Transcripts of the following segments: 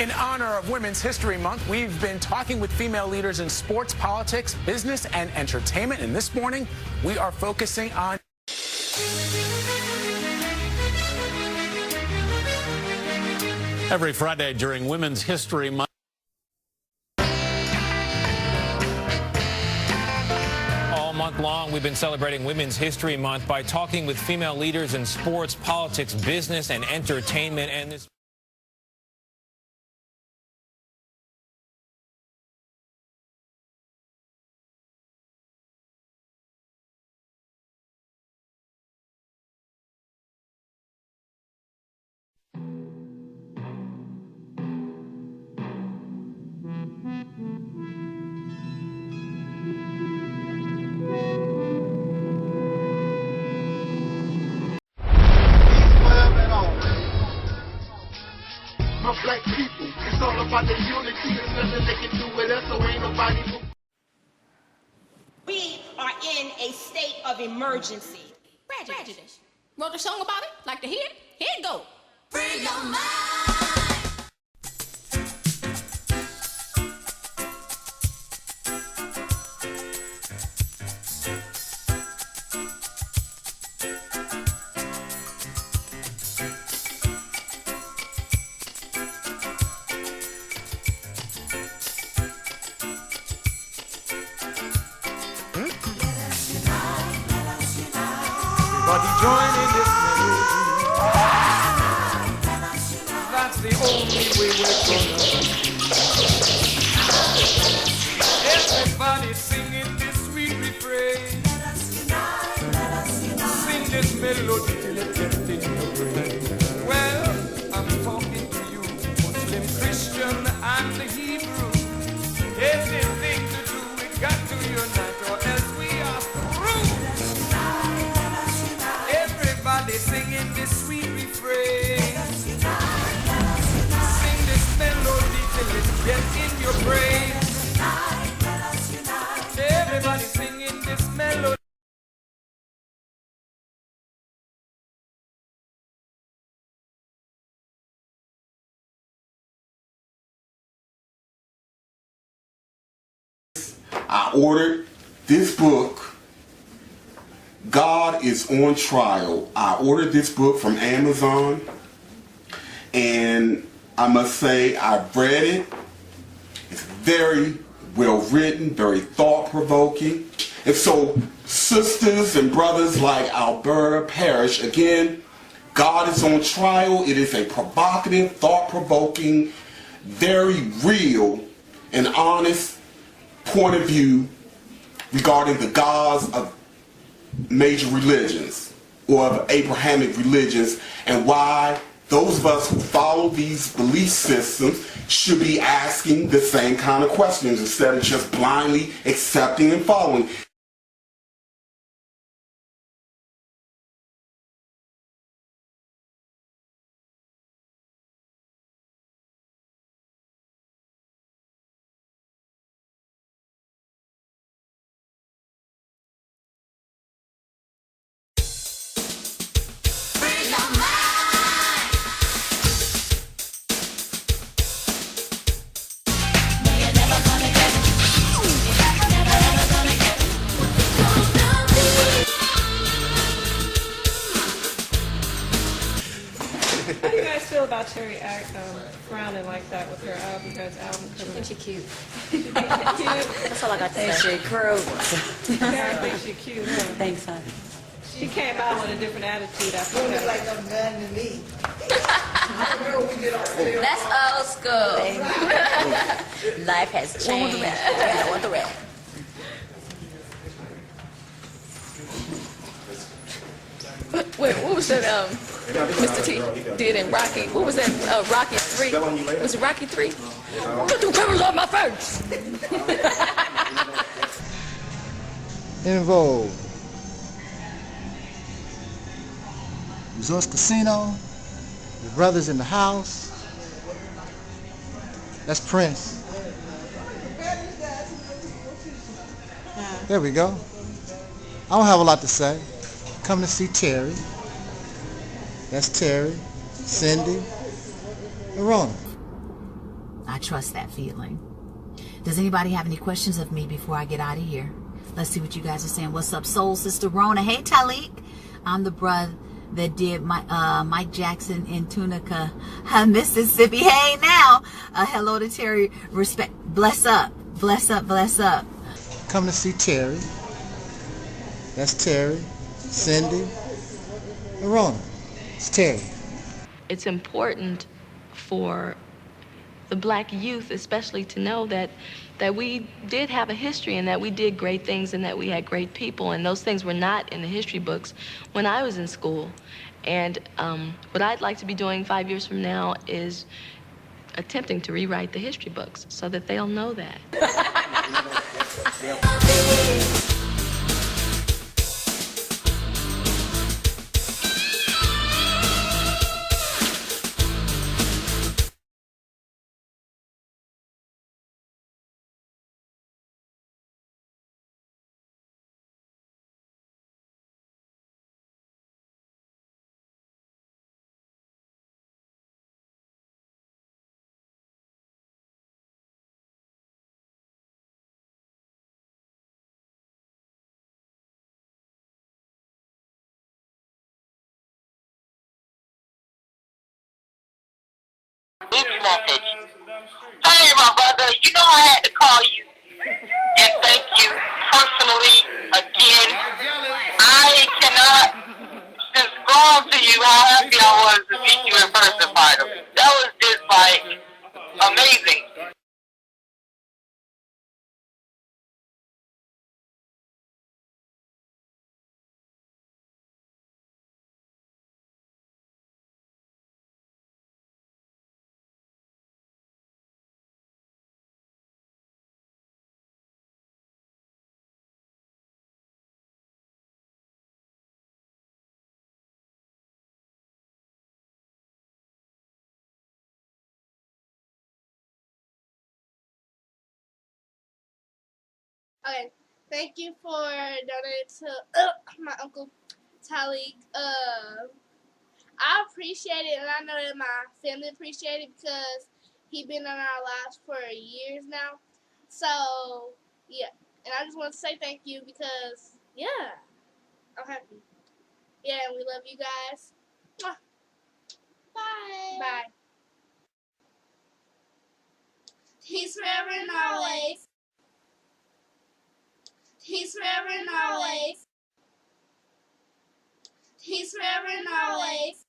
In honor of Women's History Month, we've been talking with female leaders in sports, politics, business, and entertainment. And this morning, we are focusing on... Every Friday during Women's History Month, all month long, we've been celebrating Women's History Month by talking with female leaders in sports, politics, business, and entertainment. And this black people, it's all about the unity. There's nothing they can do with us, so ain't nobody. We are in a state of emergency. Prejudice. Wrote a song about it? Like to hear it? Here it go. Free your mind. Everybody join in this melody. That's the only way we're gonna be. Everybody singing this sweet refrain. Sing this melody till it gets in your brain. Well, I'm talking to you, Muslim, Christian, and the Hebrew. Anything to do, we got to unite, or else we are through. Everybody singing this sweet refrain. Sing this melody till it gets in your brain. Everybody singing this melody. I ordered this book, God is on Trial. I ordered this book from Amazon, and I must say I've read it. It's very well written, very thought-provoking. And so, sisters and brothers like Alberta Parrish, again, God is on Trial. It is a provocative, thought-provoking, very real and honest point of view regarding the gods of major religions or of Abrahamic religions, and why those of us who follow these belief systems should be asking the same kind of questions instead of just blindly accepting and following. How do you guys feel about Cherry frowning like that with her album? Because album I think she's cute. cute. That's all I got to say. She crew. I think she's cute. Huh? Thanks, hon. She came out with a different attitude after that. Like no man to me. That's old school. Life has changed. I want the red. Wait, what was that Mr. T did in Rocky? What was that, Rocky 3? Was it Rocky 3? Put the cameras on my face! En Vogue. Resorts Casino. The Brothers in the House. That's Prince. There we go. I don't have a lot to say. Come to see Terry. That's Terry, Cindy, and Rona. I trust that feeling. Does anybody have any questions of me before I get out of here? Let's see what you guys are saying. What's up, Soul Sister Rona? Hey, Taalik. I'm the brother that did Mike Jackson in Tunica, Mississippi. Hey, now. Hello to Terry. Respect. Bless up. Bless up. Bless up. Come to see Terry. That's Terry, Cindy, and Rona. It's Terry. It's important for the black youth especially to know that we did have a history and that we did great things and that we had great people, and those things were not in the history books when I was in school. And what I'd like to be doing 5 years from now is attempting to rewrite the history books so that they'll know that. This message. Hey, my brother, you know I had to call you and thank you personally again. I cannot describe to you how happy I was to meet you in person, finally. That was just like amazing. Okay, thank you for donating to my uncle Taalik. I appreciate it, and I know that my family appreciate it because he's been in our lives for years now. So, yeah. And I just want to say thank you because, yeah, I'm happy. Yeah, and we love you guys. Mwah. Bye. Bye. Peace forever and always. Peace forever and always. Peace forever and always.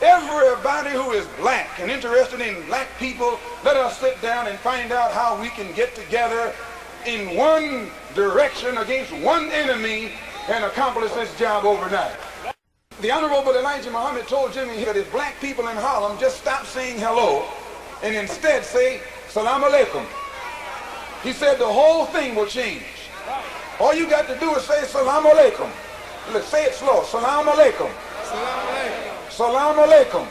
Everybody who is black and interested in black people, let us sit down and find out how we can get together in one direction against one enemy and accomplish this job overnight. The Honorable Elijah Muhammad told Jimmy that if black people in Harlem just stop saying hello and instead say salam alaikum, he said the whole thing will change. All you got to do is say salam alaikum. Let's say it slow. Salam alaikum. Salam alaikum. Salam alaikum.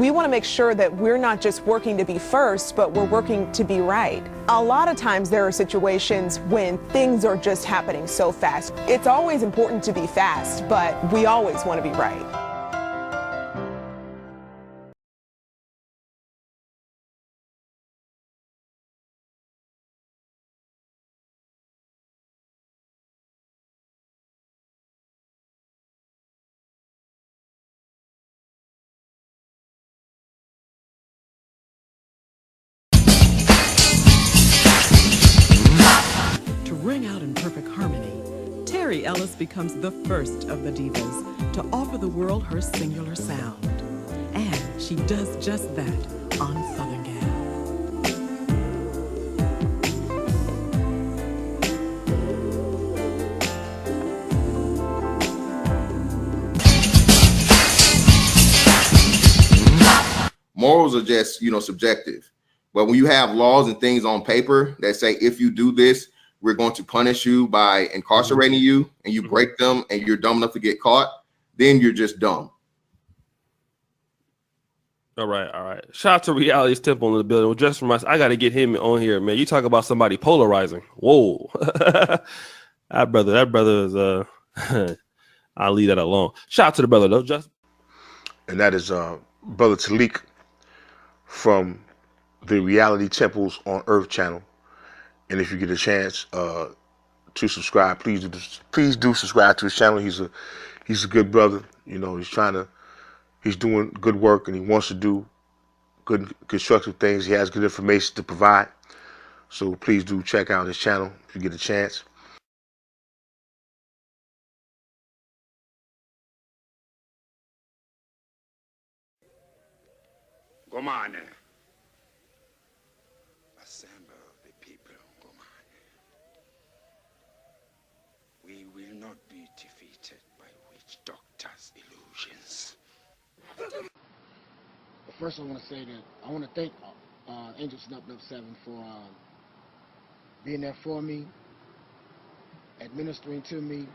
we want to make sure that we're not just working to be first, but we're working to be right. A lot of times there are situations when things are just happening so fast. It's always important to be fast, but we always want to be right. To ring out in perfect harmony, Terry Ellis becomes the first of the divas to offer the world her singular sound. And she does just that on Southern Gal. Morals are just, subjective. But when you have laws and things on paper that say, if you do this, we're going to punish you by incarcerating you, and you break them and you're dumb enough to get caught, then you're just dumb. All right. Shout out to Reality's Temple in the building. Well, just for I got to get him on here, man. You talk about somebody polarizing. Whoa. that brother is, I'll leave that alone. Shout out to the brother, though, Justin. And that is Brother Taalik from the Reality Temples on Earth channel. And if you get a chance to subscribe, please do subscribe to his channel. He's a good brother. He's doing good work, and he wants to do good constructive things. He has good information to provide. So please do check out his channel if you get a chance. Come on now. Assemble the people. Come on. We will not be defeated by witch doctors' illusions. First, I want to say that I want to thank Angel Snuff 7 for being there for me, administering to me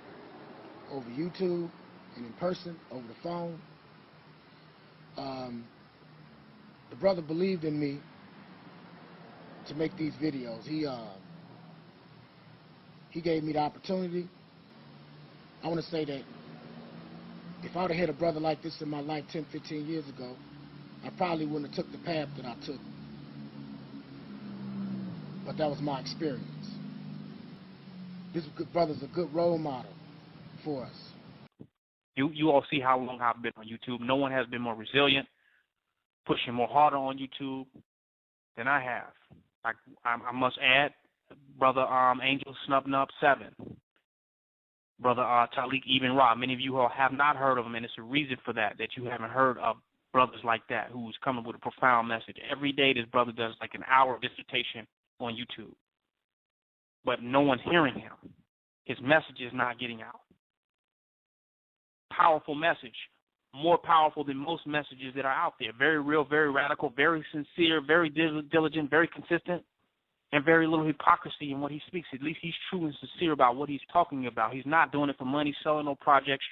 over YouTube and in person, over the phone. The brother believed in me to make these videos. He gave me the opportunity. I want to say that if I would have had a brother like this in my life 10, 15 years ago, I probably wouldn't have took the path that I took. But that was my experience. This brother's a good role model for us. You all see how long I've been on YouTube. No one has been more resilient, pushing more harder on YouTube than I have. I must add, Brother Angel Snuff 7, Brother Taalik Ibn'rad. Many of you all have not heard of him, and it's a reason for that you haven't heard of brothers like that who's coming with a profound message. Every day this brother does like an hour of dissertation on YouTube, but no one's hearing him. His message is not getting out. Powerful message, more powerful than most messages that are out there. Very real, very radical, very sincere, very diligent, very consistent, and very little hypocrisy in what he speaks. At least he's true and sincere about what he's talking about. He's not doing it for money, selling no projects,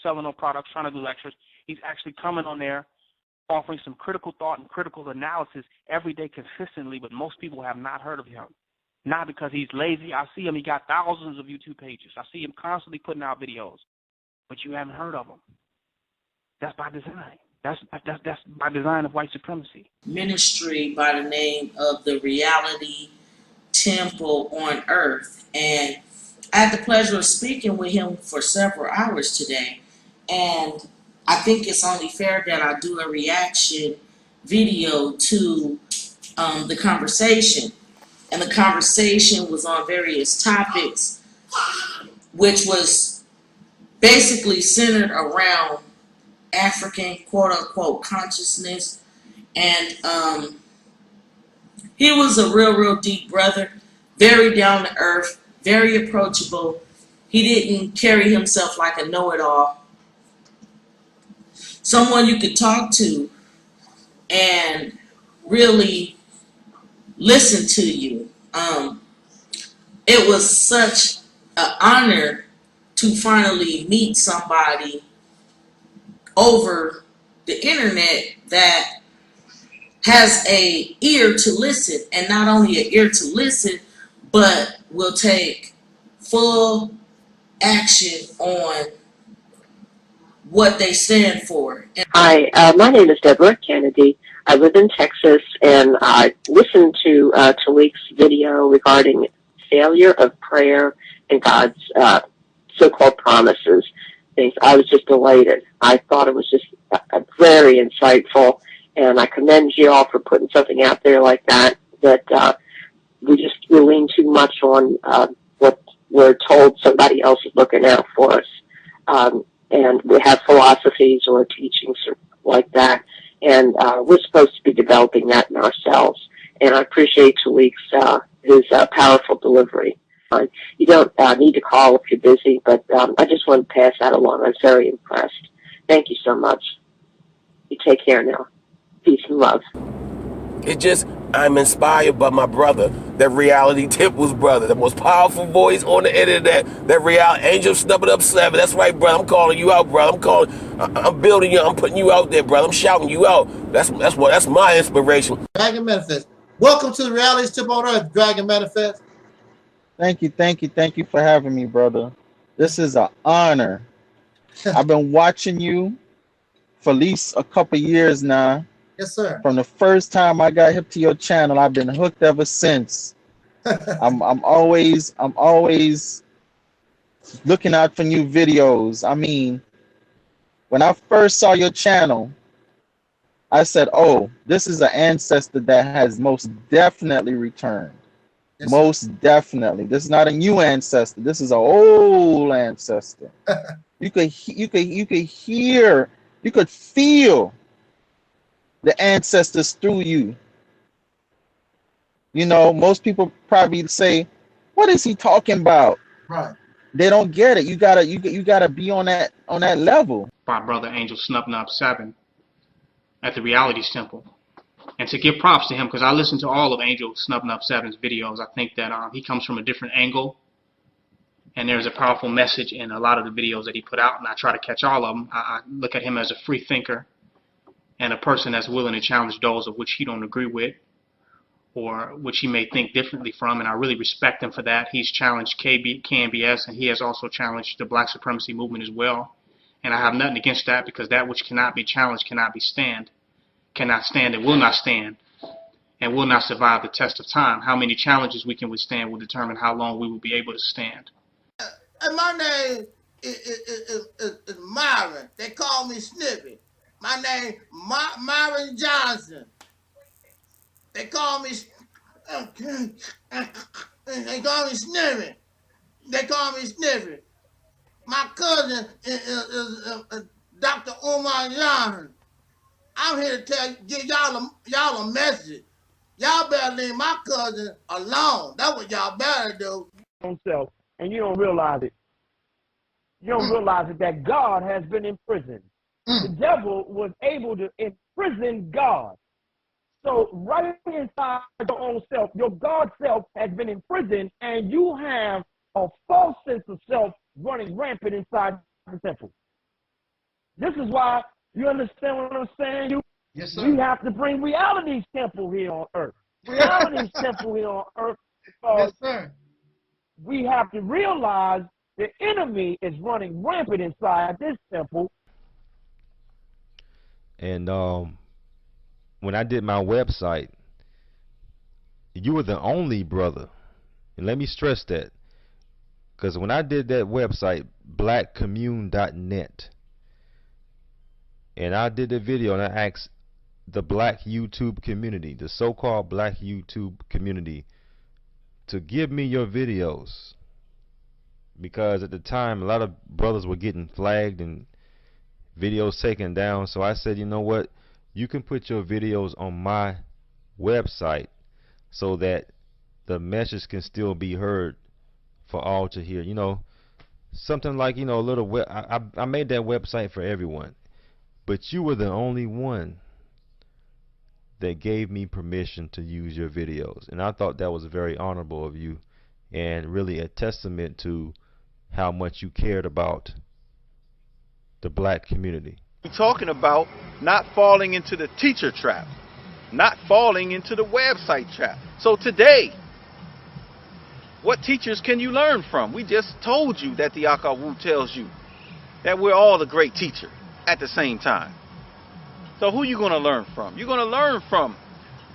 selling no products, trying to do lectures. He's actually coming on there, offering some critical thought and critical analysis every day consistently, but most people have not heard of him. Not because he's lazy. I see him. He got thousands of YouTube pages. I see him constantly putting out videos, but you haven't heard of him. That's by design. That's by design of white supremacy. Ministry by the name of the Reality Temple on Earth. And I had the pleasure of speaking with him for several hours today. And I think it's only fair that I do a reaction video to the conversation. And the conversation was on various topics, which was basically centered around African quote-unquote consciousness. And he was a real deep brother, very down to earth, very approachable. He didn't carry himself like a know-it-all. Someone you could talk to and really listen to you. It was such an honor to finally meet somebody over the internet that has a ear to listen, and not only an ear to listen, but will take full action on what they stand for. Hi, my name is Deborah Kennedy. I live in Texas, and I listened to Taalik's video regarding failure of prayer and God's so-called promises. Things. I was just elated. I thought it was just very insightful, and I commend you all for putting something out there like that. That we lean too much on what we're told somebody else is looking out for us. And we have philosophies or teachings like that, and we're supposed to be developing that in ourselves. And I appreciate Taalik's his powerful delivery. You don't need to call if you're busy, but I just want to pass that along. I was very impressed. Thank you so much. You take care now. Peace and love. It just, I'm inspired by my brother, that Reality Temple's brother, the most powerful voice on the internet, that Reality Angel Snubbing Up 7. That's right, brother. I'm calling you out, brother. I'm building you. I'm putting you out there, brother. I'm shouting you out. That's my inspiration. Dragon Manifest. Welcome to the Reality Temple on Earth, Dragon Manifest. Thank you for having me, brother. This is an honor. I've been watching you for at least a couple years now. Yes, sir. From the first time I got hip to your channel, I've been hooked ever since. I'm always looking out for new videos. I mean, when I first saw your channel, I said, "Oh, this is an ancestor that has most definitely returned." Yes, most definitely. This is not a new ancestor. This is an old ancestor. You could hear, you could feel the ancestors through you. You know, most people probably say, "What is he talking about?" Right. They don't get it. You gotta be on that level. My brother Angel Snubbing Up 7 at the Realities Temple. And to give props to him, because I listened to all of Angel Snubbing Up 7's videos. I think that he comes from a different angle, and there's a powerful message in a lot of the videos that he put out, and I try to catch all of them. I look at him as a free thinker and a person that's willing to challenge those of which he don't agree with or which he may think differently from, and I really respect him for that. He's challenged KNBS, and he has also challenged the black supremacy movement as well, and I have nothing against that, because that which cannot be challenged cannot stand and will not stand and will not survive the test of time. How many challenges we can withstand will determine how long we will be able to stand. And my name is Myron. They call me SNIFFY. My name Myron Johnson. They call me SNIFFY. They call me SNIFFY. My cousin is Dr. Umar Johnson. I'm here to give y'all a message. Y'all better leave my cousin alone. That's what y'all better do. Self, and you don't realize it. You don't realize it, that God has been imprisoned. The devil was able to imprison God. So right inside your own self, your God self has been imprisoned, and you have a false sense of self running rampant inside the temple. This is why, you understand what I'm saying? Yes, sir. We have to bring Reality's temple here on earth. Reality's temple here on earth, because yes, sir. We have to realize the enemy is running rampant inside this temple. And when I did my website, you were the only brother. And let me stress that, because when I did that website, blackcommune.net, and I did a video and I asked the black YouTube community, the so-called black YouTube community, to give me your videos, because at the time a lot of brothers were getting flagged and videos taken down. So I said, you know what, you can put your videos on my website so that the message can still be heard for all to hear. You know, something like, you know, a little I made that website for everyone, but you were the only one that gave me permission to use your videos, and I thought that was very honorable of you, and really a testament to how much you cared about the black community. We're talking about not falling into the teacher trap, not falling into the website trap. So today, what teachers can you learn from? We just told you that the Akawu tells you that we're all a great teacher at the same time. So who you going to learn from? You're going to learn from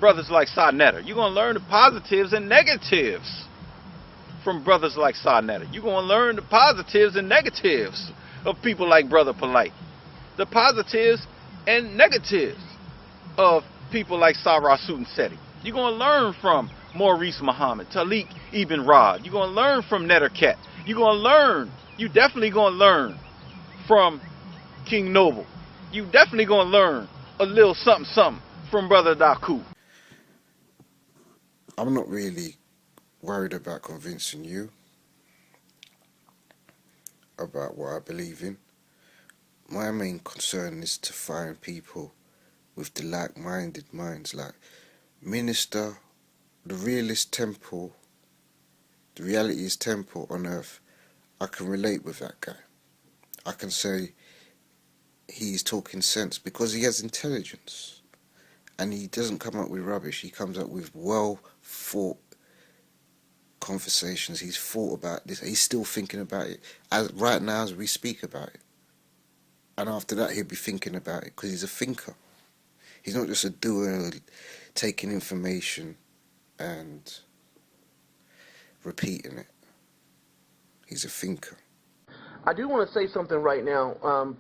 brothers like Sa-Neter. You're going to learn the positives and negatives from brothers like Sa-Neter. You're going to learn the positives and negatives of people like Brother Polite. The positives and negatives of people like Sarah Sutanseti. You're going to learn from Maurice Muhammad, Taalik Ibn'rad. You're going to learn from Nettercat. You're going to learn, you definitely going to learn from King Noble. You definitely going to learn a little something something from Brother Daku. I'm not really worried about convincing you about what I believe in. My main concern is to find people with the like-minded minds, like Minister, the Realist temple, the Reality's temple on earth. I can relate with that guy. I can say he's talking sense because he has intelligence and he doesn't come up with rubbish. He comes up with well thought conversations. He's thought about this. He's still thinking about it right now as we speak about it. And after that, he'll be thinking about it because he's a thinker. He's not just a doer taking information and repeating it. He's a thinker. I do want to say something right now.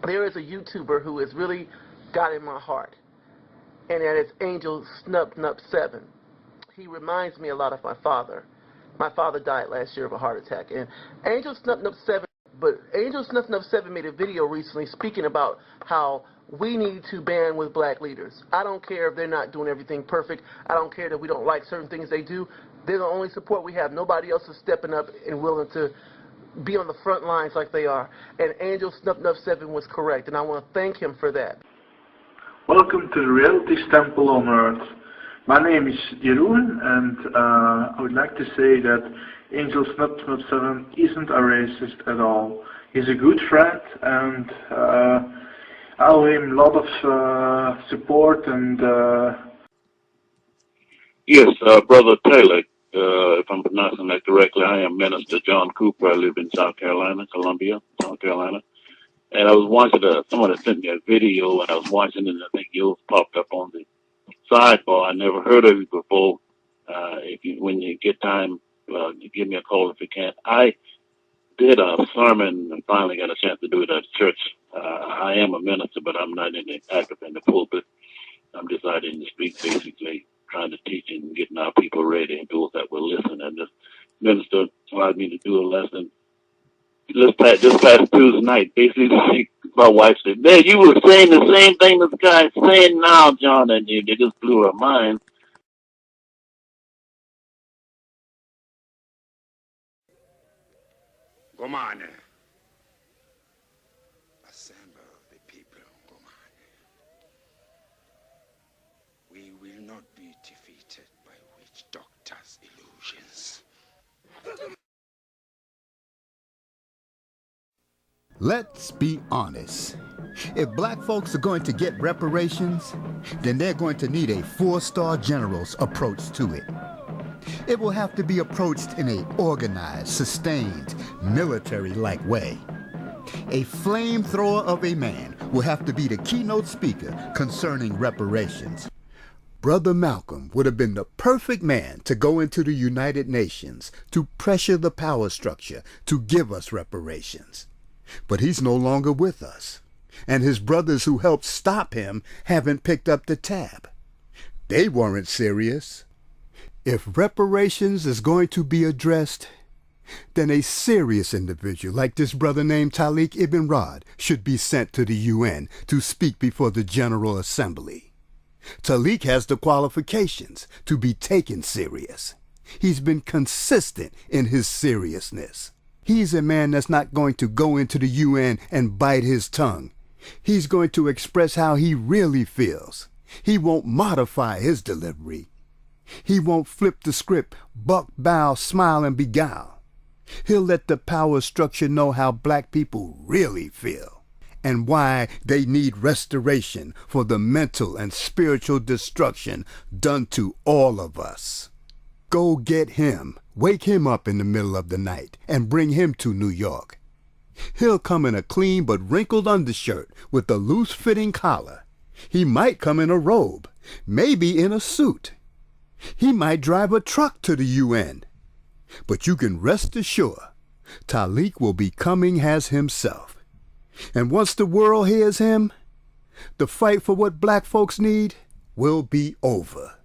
There is a YouTuber who has really got in my heart, and that is Angel Snub 7. He reminds me a lot of my father. My father died last year of a heart attack, and Angel Snub 7. But Angel Snuff 7 made a video recently speaking about how we need to band with black leaders. I don't care if they're not doing everything perfect. I don't care that we don't like certain things they do. They're the only support we have. Nobody else is stepping up and willing to be on the front lines like they are. And Angel Snuff 7 was correct, and I want to thank him for that. Welcome to the Reality's Temple on Earth. My name is Jeroen, and I would like to say that Angel Snub 7 isn't a racist at all. He's a good friend, and I owe him a lot of support. And yes, Brother Taalik, if I'm pronouncing that correctly, I am Minister John Cooper. I live in South Carolina, Columbia, South Carolina. And I was watching someone had sent me a video, and I was watching it, and I think yours popped up on the sidebar. I never heard of it before. When you get time, give me a call if you can. I did a sermon and finally got a chance to do it at church. I am a minister, but I'm not active in the pulpit. I'm deciding to speak, basically trying to teach and getting our people ready and those that will listen. And this minister allowed me to do a lesson this past Tuesday night. Basically, my wife said, "Man, you were saying the same thing this guy's saying now, John," and it just blew her mind. Gomane. Assemble the people, Gomane. We will not be defeated by witch doctors' illusions. Let's be honest. If black folks are going to get reparations, then they're going to need a 4-star general's approach to it. It will have to be approached in an organized, sustained, military-like way. A flamethrower of a man will have to be the keynote speaker concerning reparations. Brother Malcolm would have been the perfect man to go into the United Nations to pressure the power structure to give us reparations. But he's no longer with us, and his brothers who helped stop him haven't picked up the tab. They weren't serious. If reparations is going to be addressed, then a serious individual like this brother named Taalik Ibn'rad should be sent to the UN to speak before the General Assembly. Taalik has the qualifications to be taken serious. He's been consistent in his seriousness. He's a man that's not going to go into the UN and bite his tongue. He's going to express how he really feels. He won't modify his delivery. He won't flip the script, buck, bow, smile, and beguile. He'll let the power structure know how black people really feel. and why they need restoration for the mental and spiritual destruction done to all of us. Go get him, wake him up in the middle of the night, and bring him to New York. He'll come in a clean but wrinkled undershirt with a loose-fitting collar. He might come in a robe, maybe in a suit. He might drive a truck to the UN. But you can rest assured, Taalik will be coming as himself. And once the world hears him, the fight for what black folks need will be over.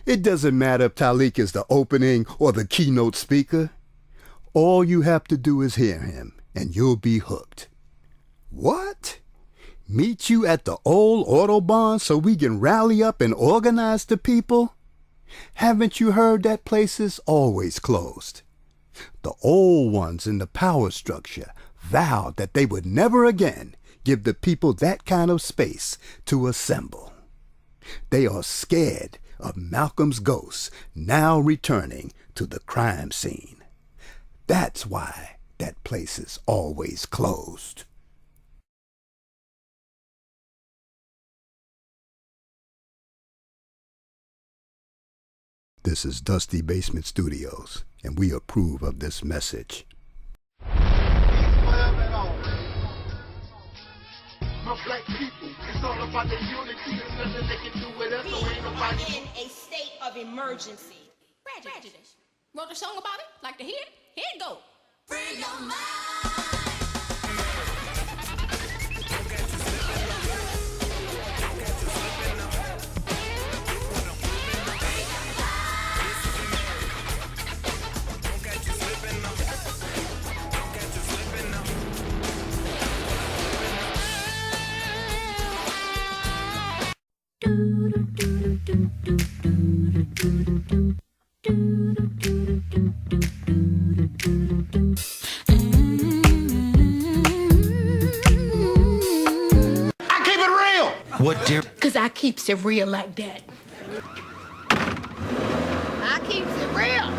It doesn't matter if Taalik is the opening or the keynote speaker. All you have to do is hear him, and you'll be hooked. What? Meet you at the old Autobahn so we can rally up and organize the people? Haven't you heard that place is always closed? The old ones in the power structure vowed that they would never again give the people that kind of space to assemble. They are scared of Malcolm's ghost now returning to the crime scene. That's why that place is always closed. This is Dusty Basement Studios, and we approve of this message. My black people, it's all about the unity. There's nothing they can do with us, so ain't nobody. We are in a state of emergency. Prejudice. Wrote a song about it? Like to hear it? Here it go. Free your mind. What, dear? Because I keeps it real like that. I keeps it real.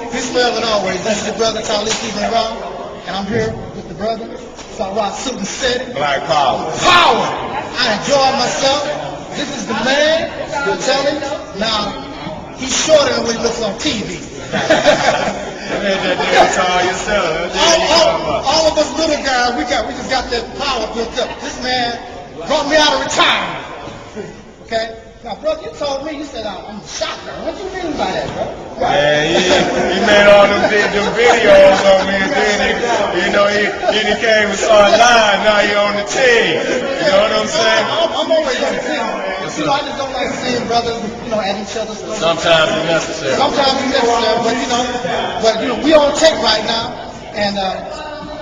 Peace forever and always. This is your brother Taalik Ibn'rad, and I'm here with the brother. So I rock suit and set it. Black power. Power! I enjoy myself. This is the man, you're telling. Now, he's shorter than what he looks on TV. All of us little guys, we just got that power built up. This man brought me out of retirement. Okay? Now, brother, you told me, you said I'm a shocker. What do you mean by that, bro? Yeah, he made all them videos on me, and then he came and saw live. Now he on the team. You know what I'm saying? I'm always on the team. I just don't like seeing brothers, at each other's throats. Sometimes it's necessary. Sometimes it's necessary, but we on tape right now, and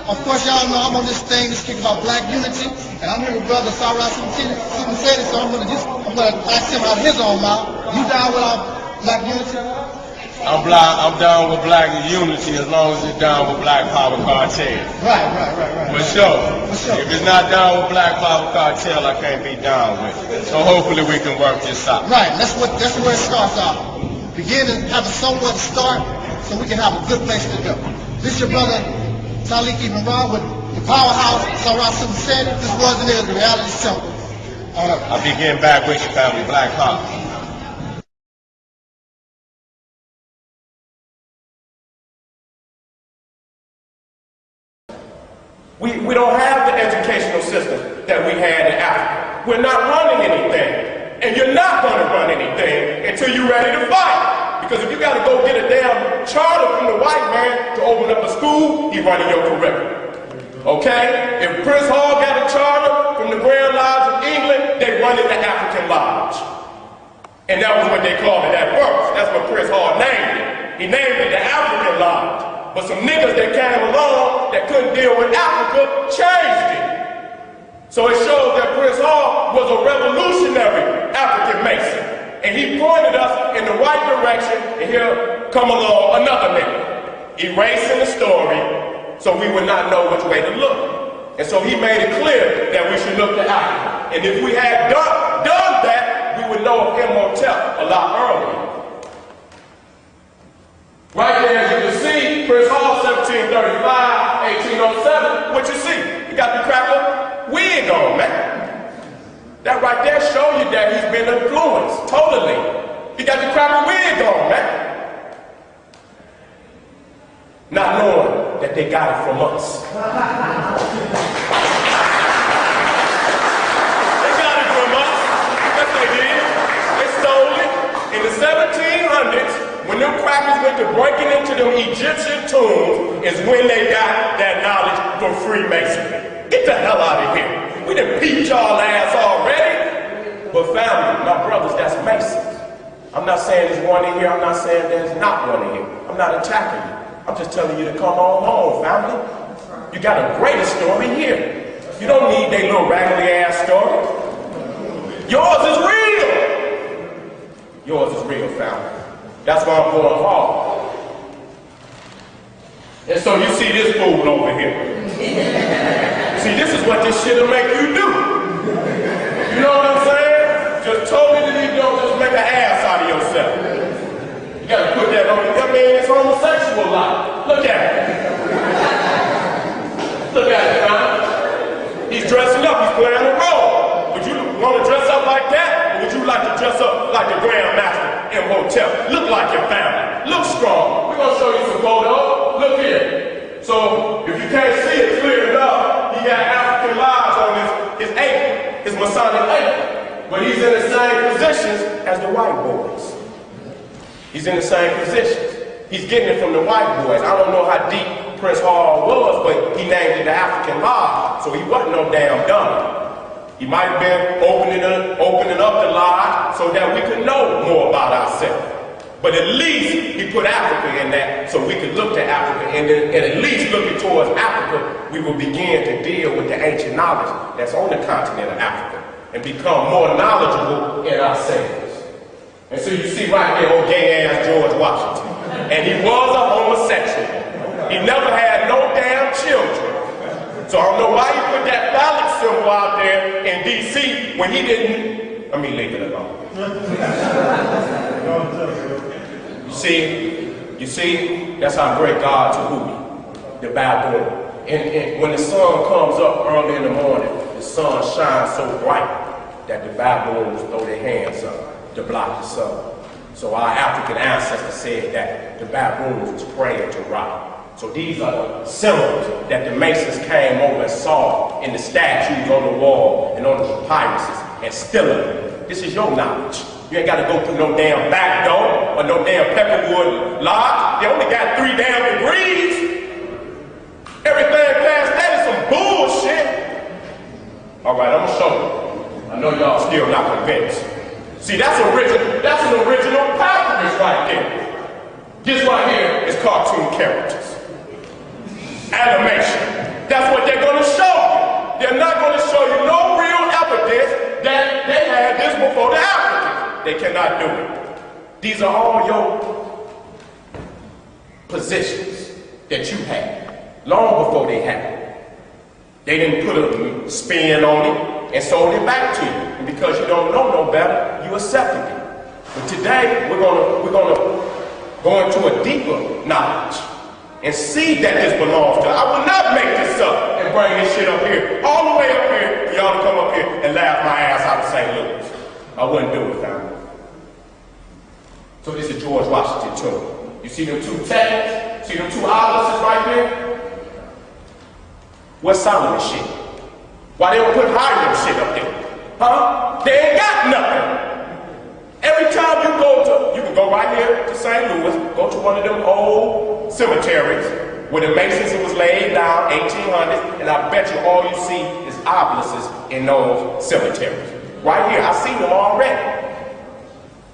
Of course, y'all know I'm on this thing, this kick about black unity, and I'm here with brother Sarah said it, so I'm gonna ask him out of his own mouth. You down with our black unity? I'm down with black unity as long as it's down with black power cartel. Right. For sure. If it's not down with black power cartel, I can't be down with it. So hopefully we can work this out. Right, that's where it starts out. Begin to have a somewhat start so we can have a good place to go. This your brother Taalik Ibn'rad with the powerhouse, Sarah said it. This was and is the Reality Temple on Earth. I'll be getting back with you, family. Black power. We don't have the educational system that we had in Africa. We're not running anything. And you're not going to run anything until you're ready to fight. Because if you got to go get a damn charter from the white man to open up a school, he's running your curriculum. Okay? If Prince Hall got a charter from the Grand Lodge of England, they run it the African Lodge. And that was what they called it at first. That's what Prince Hall named it. He named it the African Lodge. But some niggas that came along that couldn't deal with Africa changed it. So it shows that Prince Hall was a revolutionary African Mason. And he pointed us in the right direction, and here come along another nigga, erasing the story so we would not know which way to look. And so he made it clear that we should look to Africa. And if we had done that, we would know of Imhotep a lot earlier. Right there, as you can see, Prince Hall, 1735, 1807, what you see? You got the cracker wig on, man. That right there show you that he's been influenced, totally. He got the cracker wig on, man. Not knowing that they got it from us. They got it from us. Yes, they did. They stole it in the 1700s. When them crackers went to breaking into them Egyptian tombs is when they got that knowledge from Freemasonry. Get the hell out of here. We done peeped y'all ass already. But family, my brothers, that's Masons. I'm not saying there's one in here. I'm not saying there's not one in here. I'm not attacking you. I'm just telling you to come on home, family. You got a greater story here. You don't need that little raggedy ass story. Yours is real. Yours is real, family. That's why I'm going hard. And so you see this fool over here. See, this is what this shit'll make you do. You know what I'm saying? Just totally, just make an ass out of yourself. You gotta put that on. That man is homosexual like. Look at it. Look at it, man. He's dressing up. He's playing a role. Would you want to dress up like that? Or would you like to dress up like the Grand Master Imhotep? Look like your family. Look strong. We're gonna show you some photos. Look here. So if you can't see it clear enough, he got African lives on his apron, his Masonic apron. But he's in the same positions as the white boys. He's in the same positions. He's getting it from the white boys. I don't know how deep Prince Hall was, but he named it the African Lodge, so he wasn't no damn dummy. He might have been opening up the lodge so that we could know more about ourselves. But at least he put Africa in that so we could look to Africa, and at least looking towards Africa, we will begin to deal with the ancient knowledge that's on the continent of Africa and become more knowledgeable in ourselves. And so you see right there, old gay-ass George Washington. And he was a homosexual. He never had no damn children. So I don't know why he put that phallic symbol out there in D.C. when he didn't. Let me leave it alone. You see, that's how great God's Tahuti, the baboon. And when the sun comes up early in the morning, the sun shines so bright that the baboons throw their hands up to block the sun. So our African ancestors said that the baboons was praying to Ra. So these are the symbols that the Masons came over and saw in the statues on the wall and on the papyruses and still them. This is your knowledge. You ain't got to go through no damn back door or no damn Peckerwood Lodge. They only got 3 damn degrees. Everything past that is some bullshit. All right, I'm gonna show you. I know y'all still not convinced. See, that's an original papyrus right there. This right here is cartoon characters. Animation. for the Africans. They cannot do it. These are all your positions that you had long before they happened. They didn't put a spin on it and sold it back to you. And because you don't know no better, you accepted it. But today, we're gonna go into a deeper knowledge and see that this belongs to us. I will not make this up and bring this shit up here, all the way up here, for y'all to come up here and laugh my ass out of St. Louis. I wouldn't do it, family. So this is George Washington tomb. You see them two tags? See them two obelisks right there? What's Solomon shit? Why they don't put Hiram shit up there? Huh? They ain't got nothing. Every time you can go right here to St. Louis, go to one of them old cemeteries where the Masons was laid down, 1800s, and I bet you all you see is obelisks in those cemeteries. Right here, I've seen them already.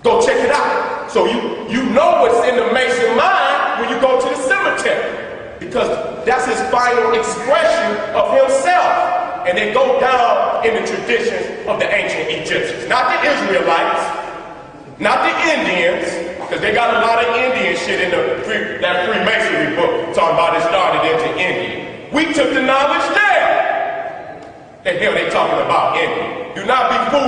Go check it out. So you know what's in the Mason mind when you go to the cemetery. Because that's his final expression of himself. And they go down in the traditions of the ancient Egyptians. Not the Israelites, not the Indians, because they got a lot of Indian shit in that Freemasonry book talking about it started into India. We took the knowledge there. And here they talking about India. Do not be fooled.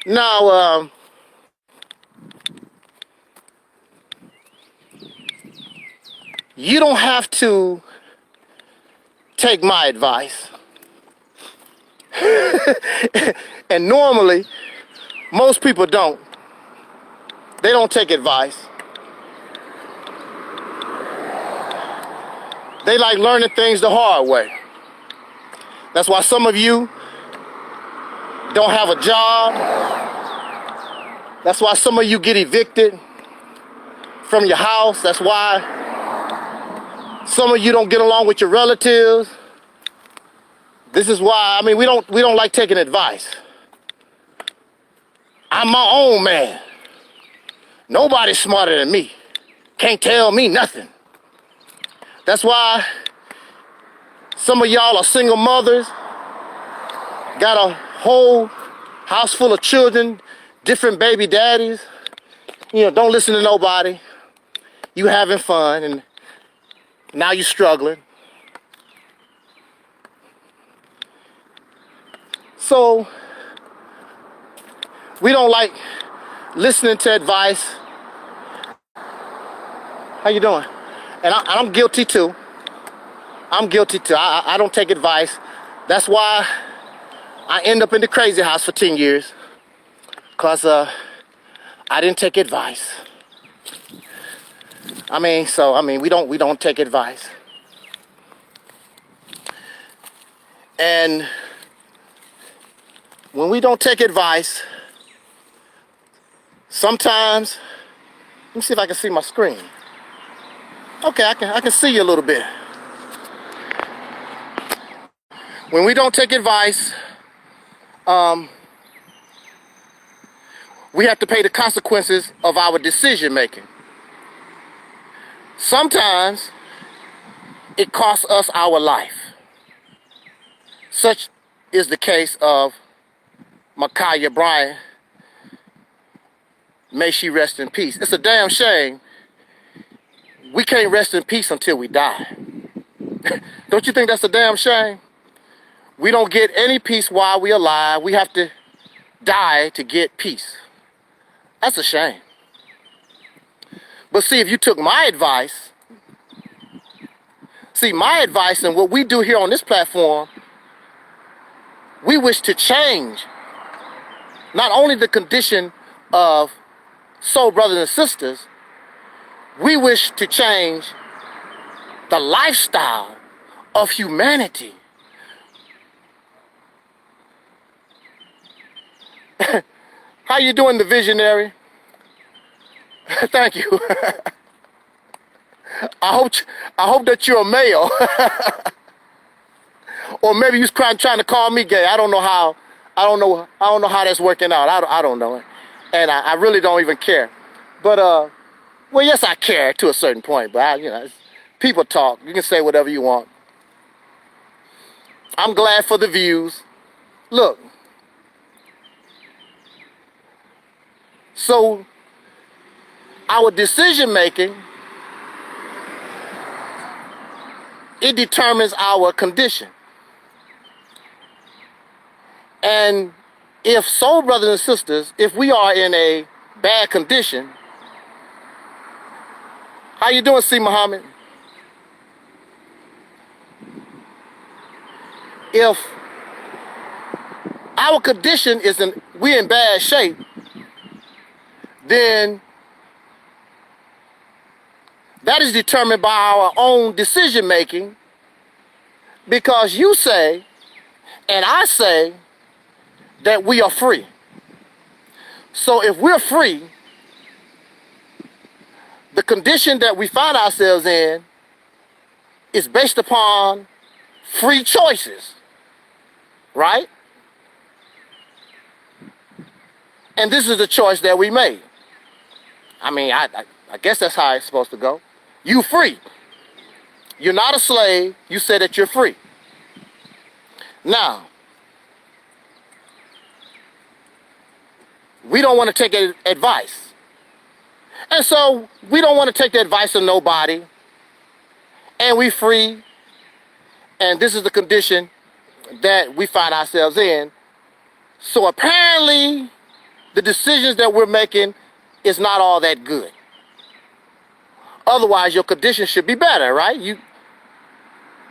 Now, you don't have to take my advice. And normally, most people don't. They don't take advice. They like learning things the hard way. That's why some of you don't have a job. That's why some of you get evicted from your house. That's why some of you don't get along with your relatives. This is why, I mean, we don't like taking advice. I'm my own man. Nobody's smarter than me. Can't tell me nothing. That's why some of y'all are single mothers, got a whole house full of children, different baby daddies. You know, don't listen to nobody. You having fun, and now you struggling. So, we don't like listening to advice. How you doing? And I'm guilty too. I'm guilty too. I don't take advice. That's why I end up in the crazy house for 10 years. Because I didn't take advice. We don't take advice. And when we don't take advice, sometimes, let me see if I can see my screen. Okay, I can see you a little bit. When we don't take advice, we have to pay the consequences of our decision making. Sometimes it costs us our life. Such is the case of Micah Bryant. May she rest in peace. It's a damn shame we can't rest in peace until we die. Don't you think that's a damn shame? We don't get any peace while we're alive. We have to die to get peace. That's a shame. But see, if you took my advice, and what we do here on this platform, we wish to change not only the condition of soul brothers and sisters, we wish to change the lifestyle of humanity. How you doing, the visionary? Thank you. I hope that you're a male. Or maybe you're trying to call me gay. I don't know how that's working out. I don't know. And I really don't even care. But well, yes, I care to a certain point, but people talk. You can say whatever you want. I'm glad for the views. Look. So our decision making, it determines our condition. And if soul brothers and sisters, if we are in a bad condition, how you doing, C. Muhammad? If our condition we're in bad shape, then that is determined by our own decision making, because you say and I say that we are free. So if we're free, the condition that we find ourselves in is based upon free choices, right? And this is the choice that we made. I mean, I guess that's how it's supposed to go. You free. You're not a slave. You say that you're free. Now, we don't want to take advice. And so we don't want to take the advice of nobody. And we free. And this is the condition that we find ourselves in. So apparently, the decisions that we're making is not all that good. Otherwise, your condition should be better, right?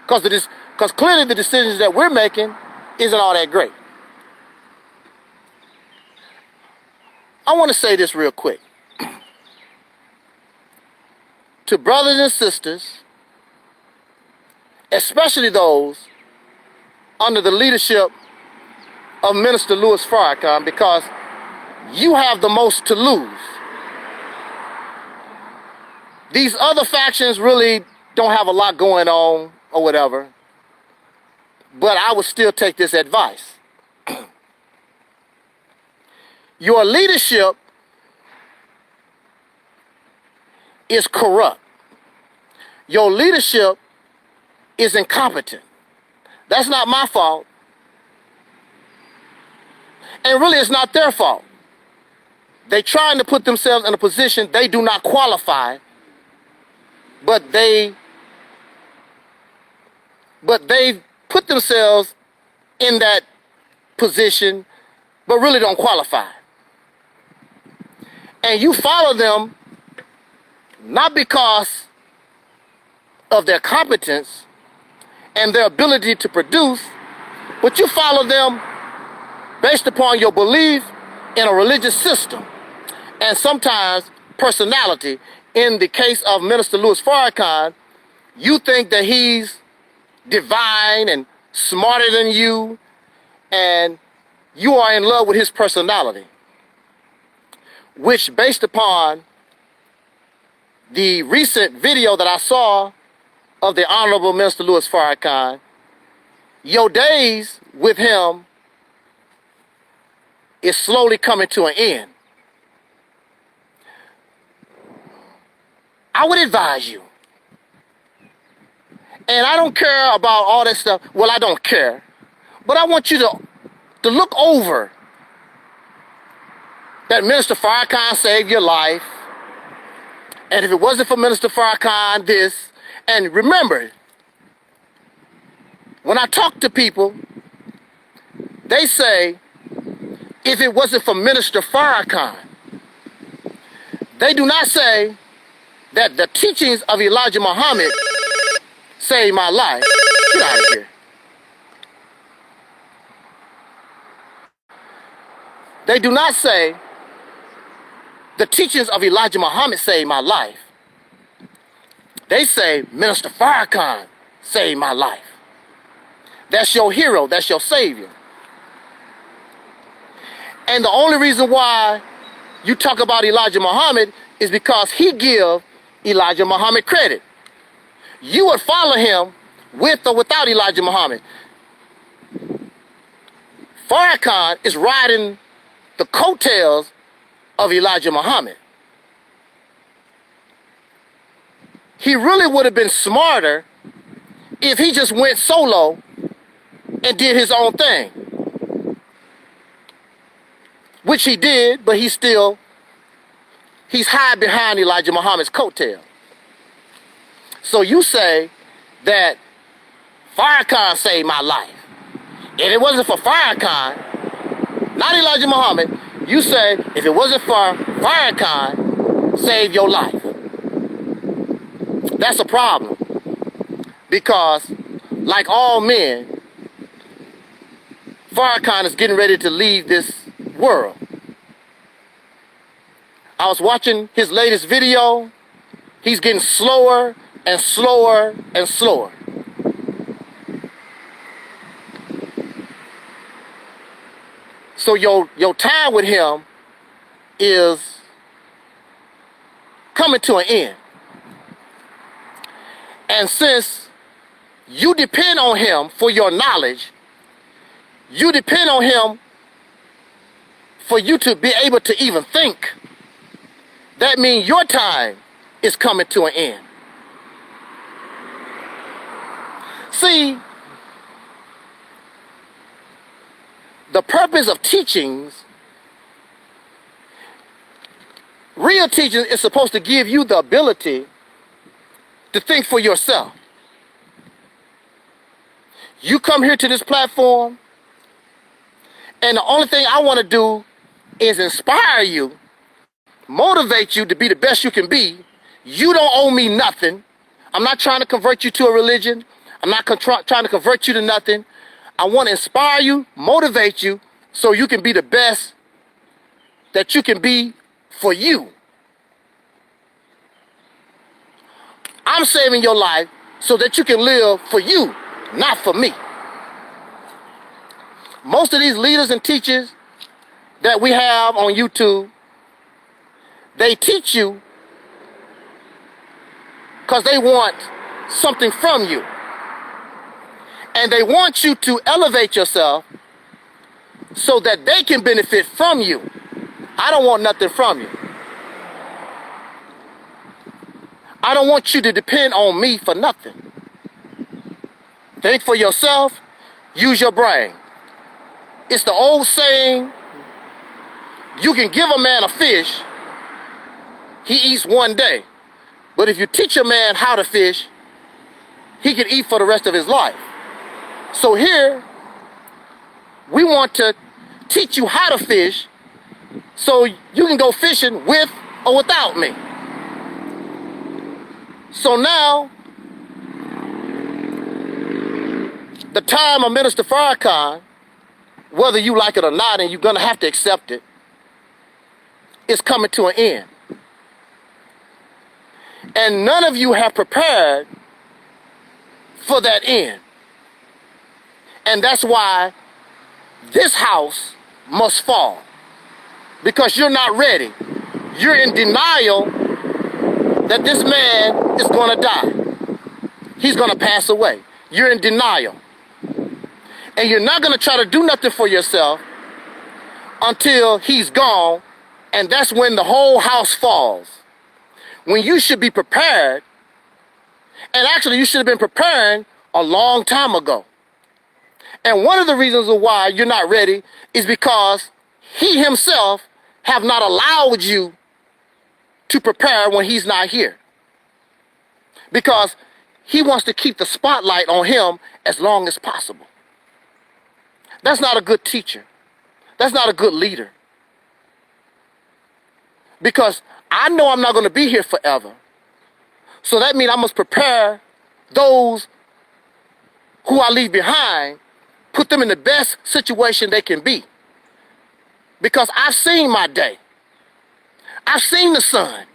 Because clearly the decisions that we're making isn't all that great. I want to say this real quick. To brothers and sisters, especially those under the leadership of Minister Louis Farrakhan, because you have the most to lose. These other factions really don't have a lot going on or whatever, but I would still take this advice. Your leadership is corrupt. Your leadership is incompetent. That's not my fault. And really, it's not their fault. They're trying to put themselves in a position they do not qualify, but they put themselves in that position, but really don't qualify. And you follow them not because of their competence and their ability to produce, but you follow them based upon your belief in a religious system and sometimes personality. In the case of Minister Louis Farrakhan, you think that he's divine and smarter than you, and you are in love with his personality, which, based upon the recent video that I saw of the Honorable Minister Louis Farrakhan, your days with him is slowly coming to an end. I would advise you, and I don't care about all that stuff. Well, I don't care, But I want you to look over that Minister Farrakhan saved your life. And if it wasn't for Minister Farrakhan, this. And remember, when I talk to people, they say, if it wasn't for Minister Farrakhan, they do not say that the teachings of Elijah Muhammad saved my life. Get out of here. They do not say the teachings of Elijah Muhammad saved my life. They say Minister Farrakhan saved my life. That's your hero. That's your savior. And the only reason why you talk about Elijah Muhammad is because he give Elijah Muhammad credit. You would follow him with or without Elijah Muhammad. Farrakhan is riding the coattails of Elijah Muhammad. He really would have been smarter if he just went solo and did his own thing. Which he did, but he's hide behind Elijah Muhammad's coattail. So you say that Farrakhan saved my life. If it wasn't for Farrakhan, not Elijah Muhammad, you say if it wasn't for Farrakhan, save your life. That's a problem. Because, like all men, Farrakhan is getting ready to leave this world. I was watching his latest video. He's getting slower and slower and slower. So your time with him is coming to an end. And since you depend on him for your knowledge, you depend on him for you to be able to even think, that means your time is coming to an end. See, the purpose of teachings, real teaching is supposed to give you the ability to think for yourself. You come here to this platform, and the only thing I want to do is inspire you, motivate you to be the best you can be. You don't owe me nothing. I'm not trying to convert you to a religion. I'm not trying to convert you to nothing. I want to inspire you, motivate you, so you can be the best that you can be for you. I'm saving your life so that you can live for you, not for me. Most of these leaders and teachers that we have on YouTube, they teach you because they want something from you. And they want you to elevate yourself so that they can benefit from you. I don't want nothing from you. I don't want you to depend on me for nothing. Think for yourself, use your brain. It's the old saying, you can give a man a fish, he eats one day. But if you teach a man how to fish, he can eat for the rest of his life. So here, we want to teach you how to fish so you can go fishing with or without me. So now, the time of Minister Farrakhan, whether you like it or not, and you're going to have to accept it, is coming to an end. And none of you have prepared for that end. And that's why this house must fall. Because you're not ready. You're in denial that this man is going to die. He's going to pass away. You're in denial. And you're not going to try to do nothing for yourself until he's gone, and that's when the whole house falls. When you should be prepared, and actually you should have been preparing a long time ago. And one of the reasons of why you're not ready is because he himself have not allowed you to prepare when he's not here. Because he wants to keep the spotlight on him as long as possible. That's not a good teacher. That's not a good leader. Because I know I'm not going to be here forever. So that means I must prepare those who I leave behind, put them in the best situation they can be. Because I've seen my day. I've seen the sun.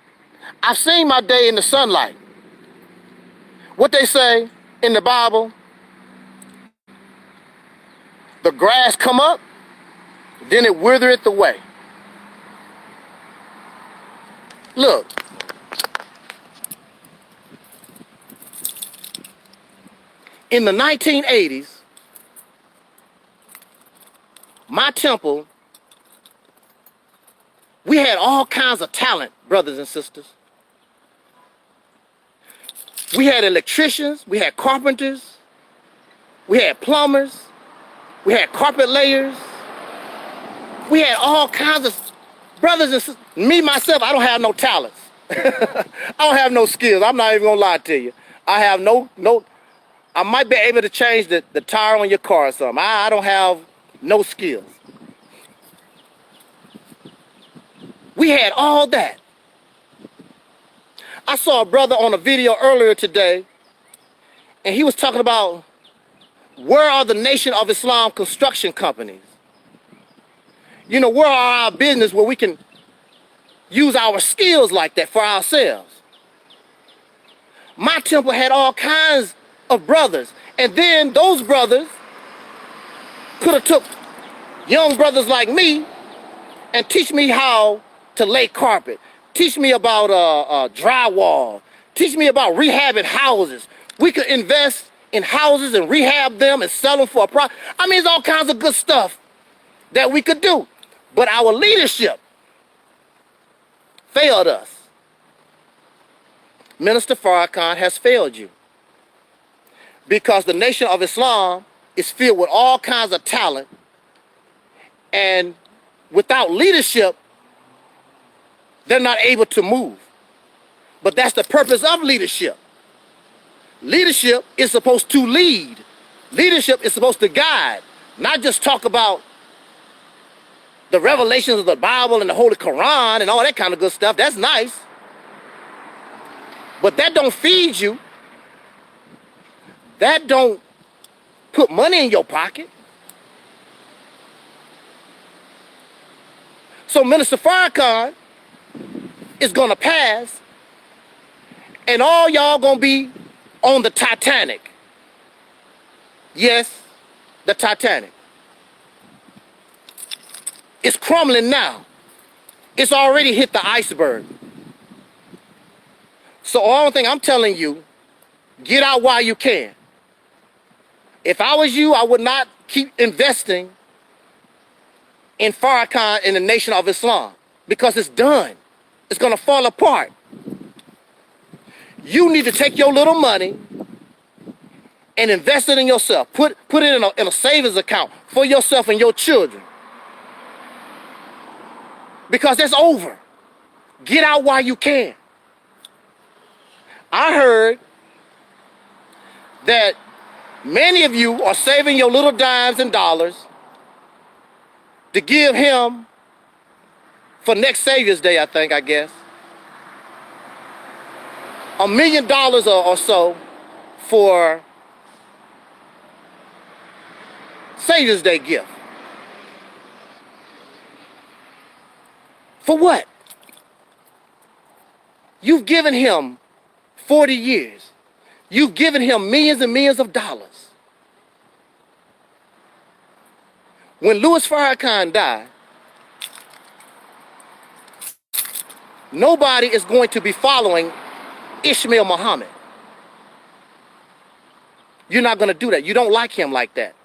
I've seen my day in the sunlight. What they say in the Bible, the grass come up, then it withereth away. Look, in the 1980s, my temple, we had all kinds of talent, brothers and sisters. We had electricians, we had carpenters, we had plumbers, we had carpet layers, we had all kinds of brothers and sisters. Me, myself, I don't have no talents. I don't have no skills. I'm not even gonna lie to you. I have no, I might be able to change the tire on your car or something. I don't have no skills. We had all that. I saw a brother on a video earlier today, and he was talking about where are the Nation of Islam construction companies? You know, where are our business where we can use our skills like that for ourselves? My temple had all kinds of brothers, and then those brothers could have took young brothers like me and teach me how to lay carpet, teach me about drywall, teach me about rehabbing houses. We could invest in houses and rehab them and sell them for a profit. I mean, there's all kinds of good stuff that we could do. But our leadership failed us. Minister Farrakhan has failed you. Because the Nation of Islam is filled with all kinds of talent, and without leadership, they're not able to move. But that's the purpose of leadership. Leadership is supposed to lead. Leadership is supposed to guide, not just talk about the revelations of the Bible and the Holy Quran and all that kind of good stuff. That's nice. But that don't feed you. That don't put money in your pocket. So Minister Farrakhan is gonna pass, and all y'all gonna be on the Titanic. Yes, the Titanic. It's crumbling now. It's already hit the iceberg. So all thing I'm telling you, get out while you can. If I was you, I would not keep investing in Farrakhan and the Nation of Islam, because it's done. It's gonna fall apart. You need to take your little money and invest it in yourself. Put it in a savings account for yourself and your children. Because it's over. Get out while you can. I heard that many of you are saving your little dimes and dollars to give him for next Savior's Day, I guess. $1 million or so for Savior's Day gift. For what? You've given him 40 years. You've given him millions and millions of dollars. When Louis Farrakhan died, nobody is going to be following Ishmael Muhammad. You're not going to do that. You don't like him like that.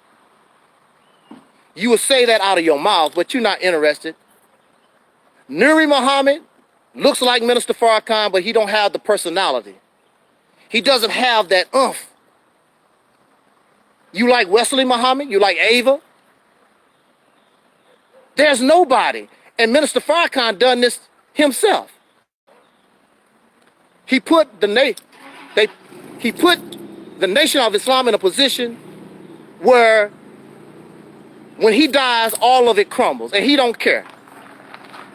You will say that out of your mouth, but you're not interested. Nuri Muhammad looks like Minister Farrakhan, but he don't have the personality. He doesn't have that oomph. You like Wesley Muhammad? You like Ava? There's nobody. And Minister Farrakhan done this himself. He put the Nation of Islam in a position where when he dies, all of it crumbles, and he don't care.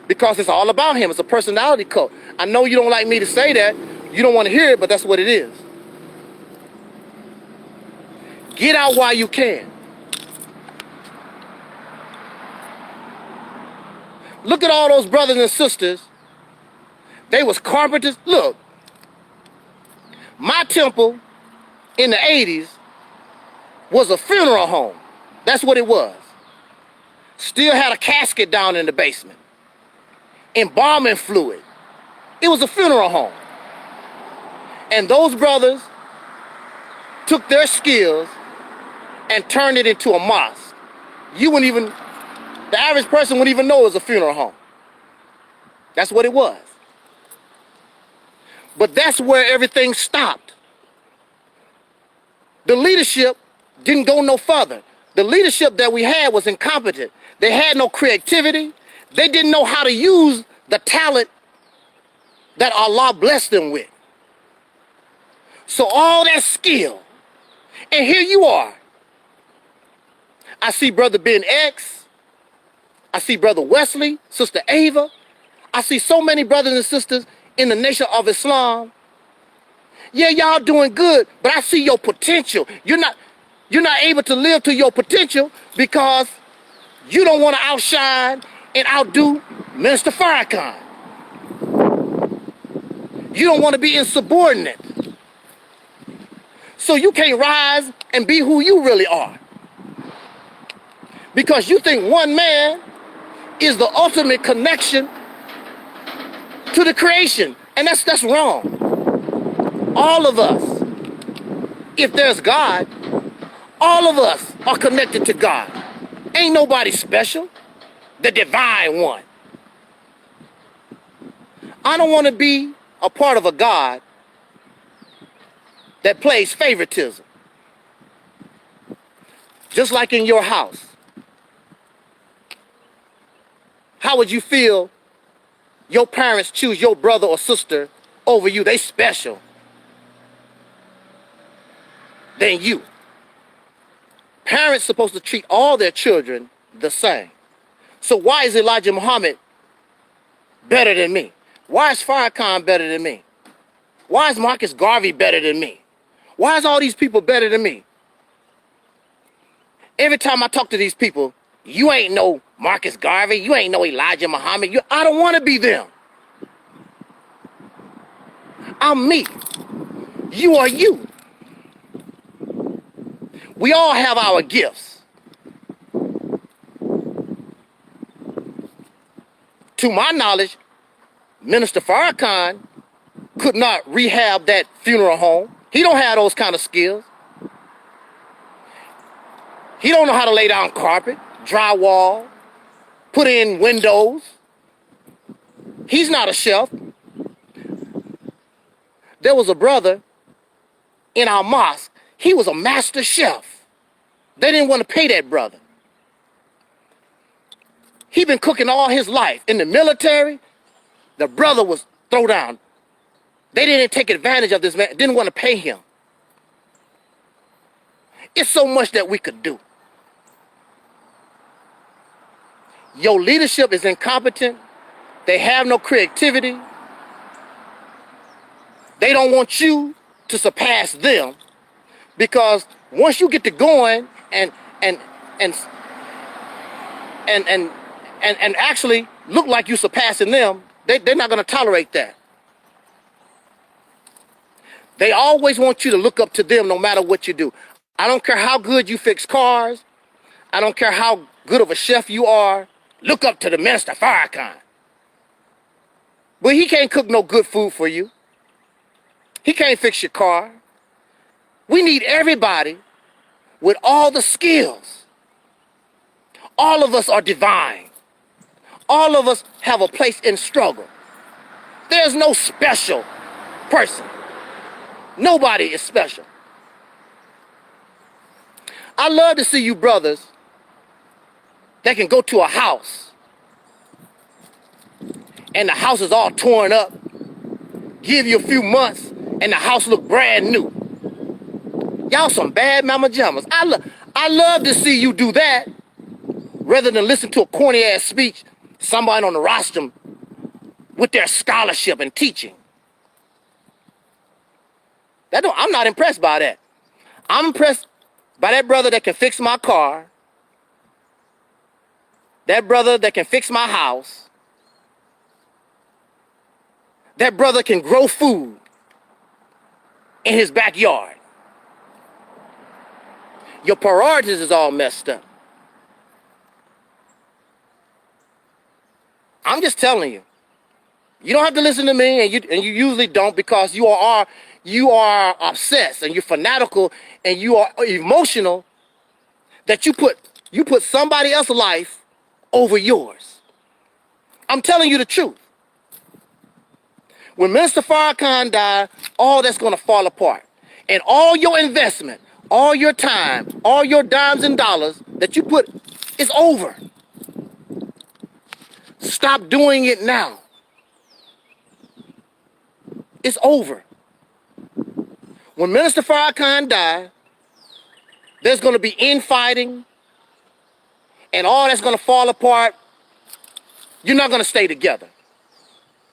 Because it's all about him. It's a personality cult. I know you don't like me to say that. You don't want to hear it, but that's what it is. Get out while you can. Look at all those brothers and sisters. They was carpenters. Look, my temple in the 80s was a funeral home. That's what it was. Still had a casket down in the basement. Embalming fluid. It was a funeral home. And those brothers took their skills and turned it into a mosque. You wouldn't even, the average person wouldn't even know it was a funeral home. That's what it was. But that's where everything stopped. The leadership didn't go no further. The leadership that we had was incompetent. They had no creativity. They didn't know how to use the talent that Allah blessed them with. So all that skill, and here you are. I see Brother Ben X. I see Brother Wesley, Sister Ava. I see so many brothers and sisters in the Nation of Islam. Yeah, y'all doing good, but I see your potential. You're not able to live to your potential because you don't want to outshine and outdo Minister Farrakhan. You don't want to be insubordinate. So you can't rise and be who you really are. Because you think one man is the ultimate connection to the creation. And that's wrong. All of us, if there's God, all of us are connected to God. Ain't nobody special. The divine one. I don't want to be a part of a God that plays favoritism. Just like in your house. How would you feel your parents choose your brother or sister over you? They special than you. Parents supposed to treat all their children the same. So why is Elijah Muhammad better than me? Why is Farrakhan better than me? Why is Marcus Garvey better than me? Why is all these people better than me? Every time I talk to these people, you ain't no Marcus Garvey, you ain't no Elijah Muhammad. I don't want to be them. I'm me. You are you. We all have our gifts. To my knowledge, Minister Farrakhan could not rehab that funeral home. He don't have those kind of skills. He don't know how to lay down carpet, drywall, put in windows. He's not a chef. There was a brother in our mosque. He was a master chef. They didn't want to pay that brother. He been cooking all his life. In the military, the brother was thrown down. They didn't take advantage of this man, didn't want to pay him. It's so much that we could do. Your leadership is incompetent. They have no creativity. They don't want you to surpass them, because once you get to going and actually look like you surpassing them, they're not going to tolerate that. They always want you to look up to them no matter what you do. I don't care how good you fix cars. I don't care how good of a chef you are. Look up to the Minister Farrakhan. But he can't cook no good food for you. He can't fix your car. We need everybody with all the skills. All of us are divine. All of us have a place in struggle. There's no special person. Nobody is special. I love to see you brothers that can go to a house and the house is all torn up, give you a few months and the house look brand new. Y'all some bad mama jammers. I love to see you do that rather than listen to a corny ass speech, somebody on the rostrum with their scholarship and teaching. I'm not impressed by that. I'm impressed by that brother that can fix my car, that brother that can fix my house, that brother can grow food in his backyard. Your priorities is all messed up. I'm just telling you. You don't have to listen to me, and you usually don't, because you are obsessed and you're fanatical and you are emotional that you put somebody else's life over yours. I'm telling you the truth. When Minister Farrakhan died, all that's going to fall apart. And all your investment, all your time, all your dimes and dollars that you put is over. Stop doing it now. It's over. When Minister Farrakhan died, there's going to be infighting and all that's going to fall apart. You're not going to stay together,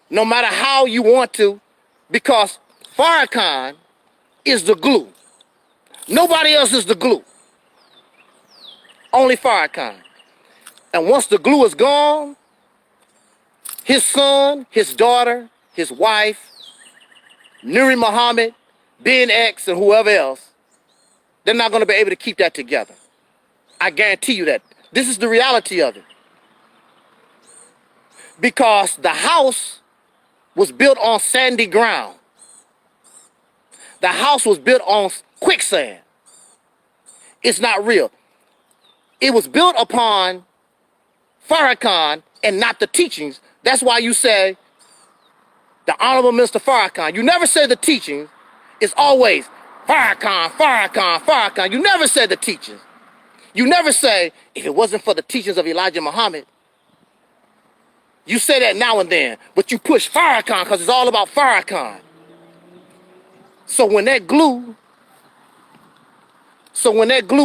no matter how you want to, because Farrakhan is the glue. Nobody else is the glue. Only Farrakhan. And once the glue is gone, his son, his daughter, his wife, Nuri Muhammad, Ben X, and whoever else, they're not going to be able to keep that together. I guarantee you that. This is the reality of it. Because the house was built on sandy ground. The house was built on quicksand. It's not real. It was built upon Farrakhan and not the teachings. That's why you say the Honorable Minister Farrakhan. You never say the teachings. It's always Farrakhan, Farrakhan, Farrakhan. You never say the teachings. You never say, if it wasn't for the teachings of Elijah Muhammad. You say that now and then, but you push Farrakhan because it's all about Farrakhan. So when that glue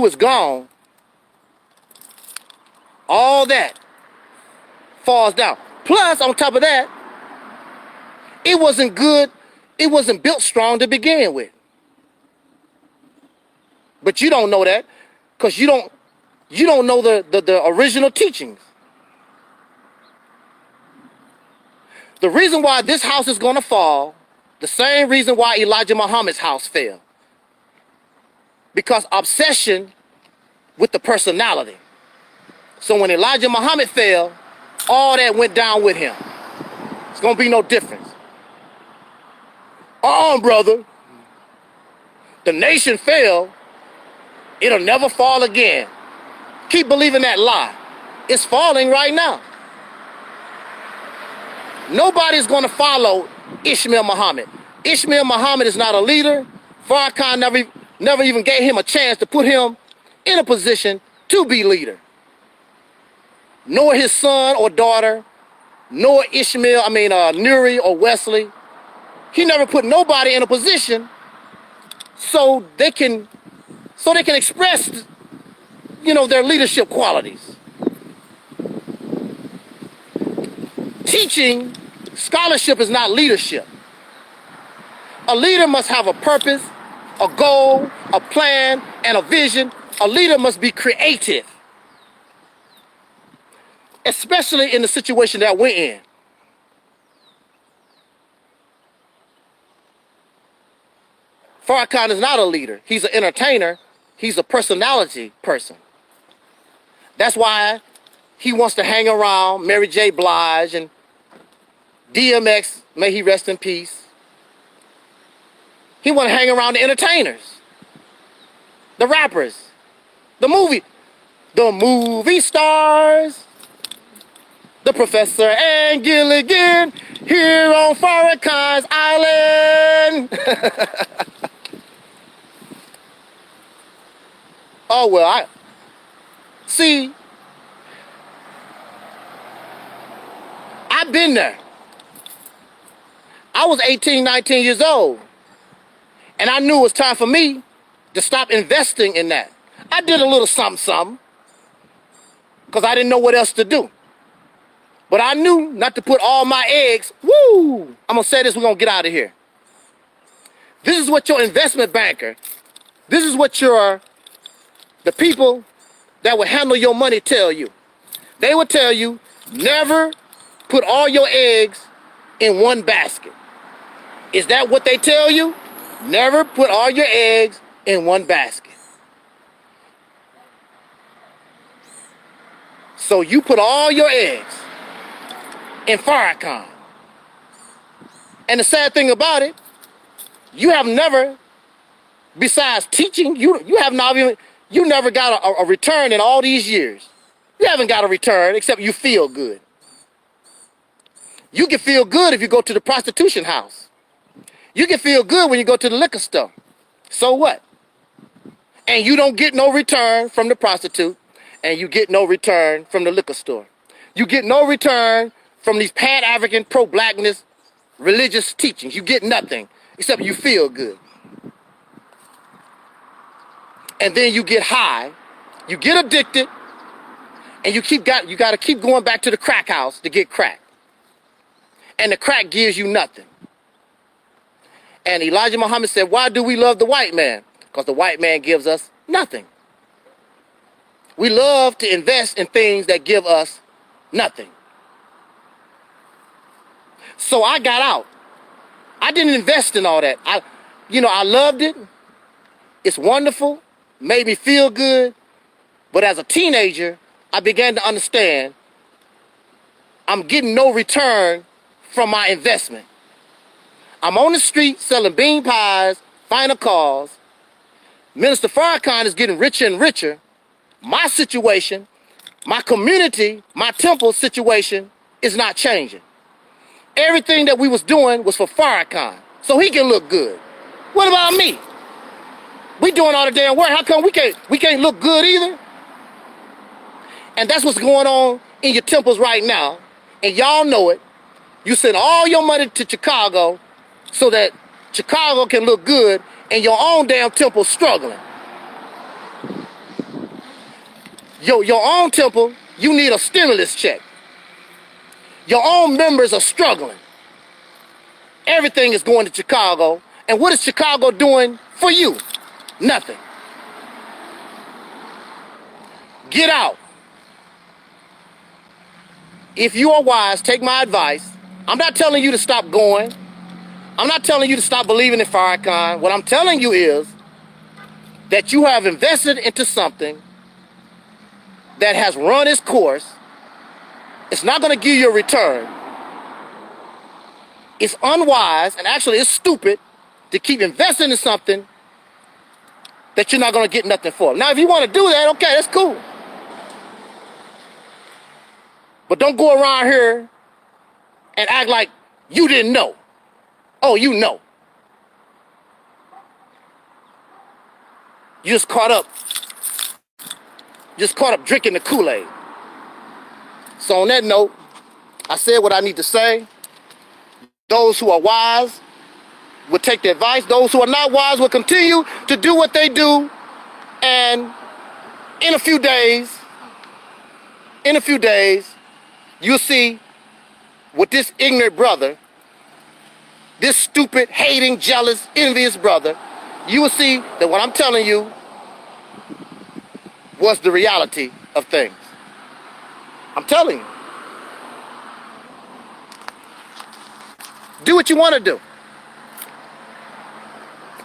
is gone, all that falls down. Plus, on top of that, it wasn't good. It wasn't built strong to begin with. But you don't know that because you don't know the original teachings. The reason why this house is going to fall, the same reason why Elijah Muhammad's house fell. Because obsession with the personality. So when Elijah Muhammad fell, all that went down with him. It's going to be no difference. Brother. The nation fell. It'll never fall again. Keep believing that lie. It's falling right now. Nobody's going to follow Ishmael Muhammad. Ishmael Muhammad is not a leader. Farrakhan never even gave him a chance to put him in a position to be leader. Nor his son or daughter, nor Nuri or Wesley. He never put nobody in a position so they can express, their leadership qualities. Teaching, scholarship is not leadership. A leader must have a purpose, a goal, a plan, and a vision. A leader must be creative. Especially in the situation that we're in. Farrakhan is not a leader. He's an entertainer. He's a personality person. That's why he wants to hang around Mary J. Blige and DMX, may he rest in peace. He want to hang around the entertainers, the rappers, the movie stars, the Professor and Gilligan here on Farrakhan's Island. Oh, well, see, I've been there. I was 18, 19 years old, and I knew it was time for me to stop investing in that. I did a little something, because I didn't know what else to do. But I knew not to put all my eggs, I'm going to say this, we're going to get out of here. This is what your investment banker, this is what the people that will handle your money tell you. They will tell you, never put all your eggs in one basket. Is that what they tell you? Never put all your eggs in one basket. So you put all your eggs in Farrakhan. And the sad thing about it, you have never, besides teaching, you never got a return in all these years. You haven't got a return except you feel good. You can feel good if you go to the prostitution house. You can feel good when you go to the liquor store. So what? And you don't get no return from the prostitute, and you get no return from the liquor store. You get no return from these pan-African, pro-blackness, religious teachings. You get nothing except you feel good. And then you get high, you get addicted, and you got to keep going back to the crack house to get crack. And the crack gives you nothing. And Elijah Muhammad said, why do we love the white man? Because the white man gives us nothing. We love to invest in things that give us nothing. So I got out. I didn't invest in all that. I loved it. It's wonderful. Made me feel good. But as a teenager, I began to understand I'm getting no return from my investment. I'm on the street selling bean pies, final calls. Minister Farrakhan is getting richer and richer. My situation, my community, my temple situation is not changing. Everything that we was doing was for Farrakhan, so he can look good. What about me? We doing all the damn work. How come we can't look good either? And that's what's going on in your temples right now. And y'all know it. You send all your money to Chicago so that Chicago can look good and your own damn temple struggling. Your own temple, you need a stimulus check. Your own members are struggling. Everything is going to Chicago. And what is Chicago doing for you? Nothing. Get out. If you are wise, take my advice. I'm not telling you to stop going. I'm not telling you to stop believing in Farrakhan. What I'm telling you is that you have invested into something that has run its course. It's not going to give you a return. It's unwise, and actually it's stupid to keep investing in something that you're not going to get nothing for. Now, if you want to do that, okay, that's cool. But don't go around here and act like you didn't know. Oh, you know. You just caught up drinking the Kool-Aid. So on that note, I said what I need to say. Those who are wise will take the advice. Those who are not wise will continue to do what they do. And in a few days, you'll see what this ignorant brother, this stupid, hating, jealous, envious brother, you will see that what I'm telling you was the reality of things. I'm telling you. Do what you want to do.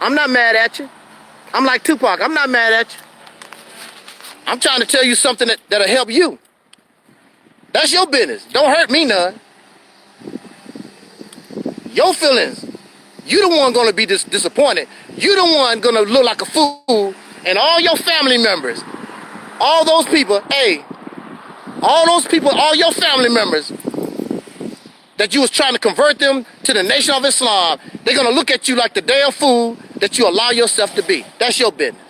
I'm not mad at you. I'm like Tupac. I'm not mad at you. I'm trying to tell you something that'll help you. That's your business. Don't hurt me none. Your feelings. You the one gonna be disappointed. You the one gonna look like a fool, and all your family members, all those people, hey, all those people, all your family members that you was trying to convert them to the Nation of Islam, they're gonna look at you like the damn fool that you allow yourself to be. That's your business.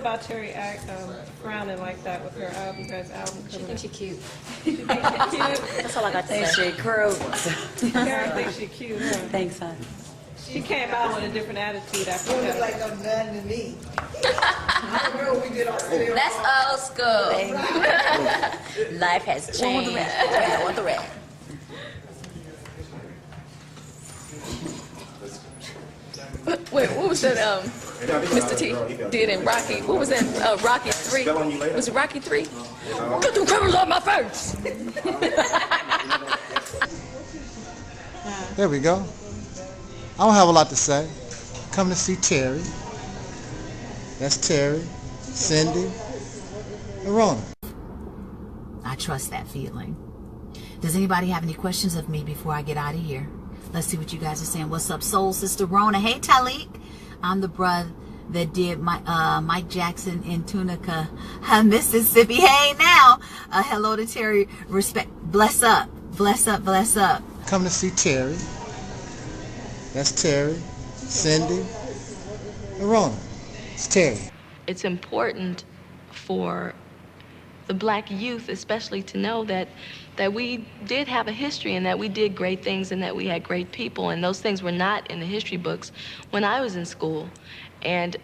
about Terry frowning like that with her album? You guys' album She coming thinks out? she's cute. She thinks she's cute? That's all I got to Thanks, say. she Terry thinks she's cute, huh? Thanks, hon. She came out with a different attitude after You that. look like no nothing to me. I don't know we did our video. That's old school. Life has changed. I want the red. Wait, what was that? Mr. T did in Rocky. What was that? Rocky 3. Was it Rocky 3? Get them criminals off my face. There we go. I don't have a lot to say. Come to see Terry. That's Terry, Cindy, and Rona. I trust that feeling. Does anybody have any questions of me before I get out of here? Let's see what you guys are saying. What's up, Soul Sister Rona? Hey, Taalik. I'm the brother that did Mike Jackson in Tunica, Mississippi. Hey, now. Hello to Terry. Respect. Bless up. Bless up. Bless up. Come to see Terry. That's Terry, Cindy, and Rona. It's Terry. It's important for the black youth especially to know that we did have a history and that we did great things and that we had great people, and those things were not in the history books when I was in school. And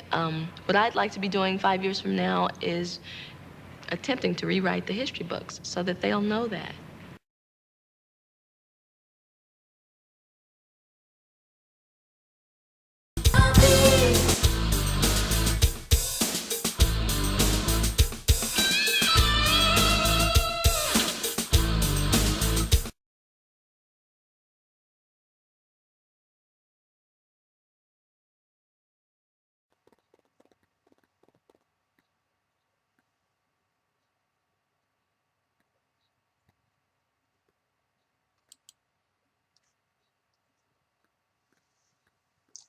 what I'd like to be doing 5 years from now is attempting to rewrite the history books so that they'll know that.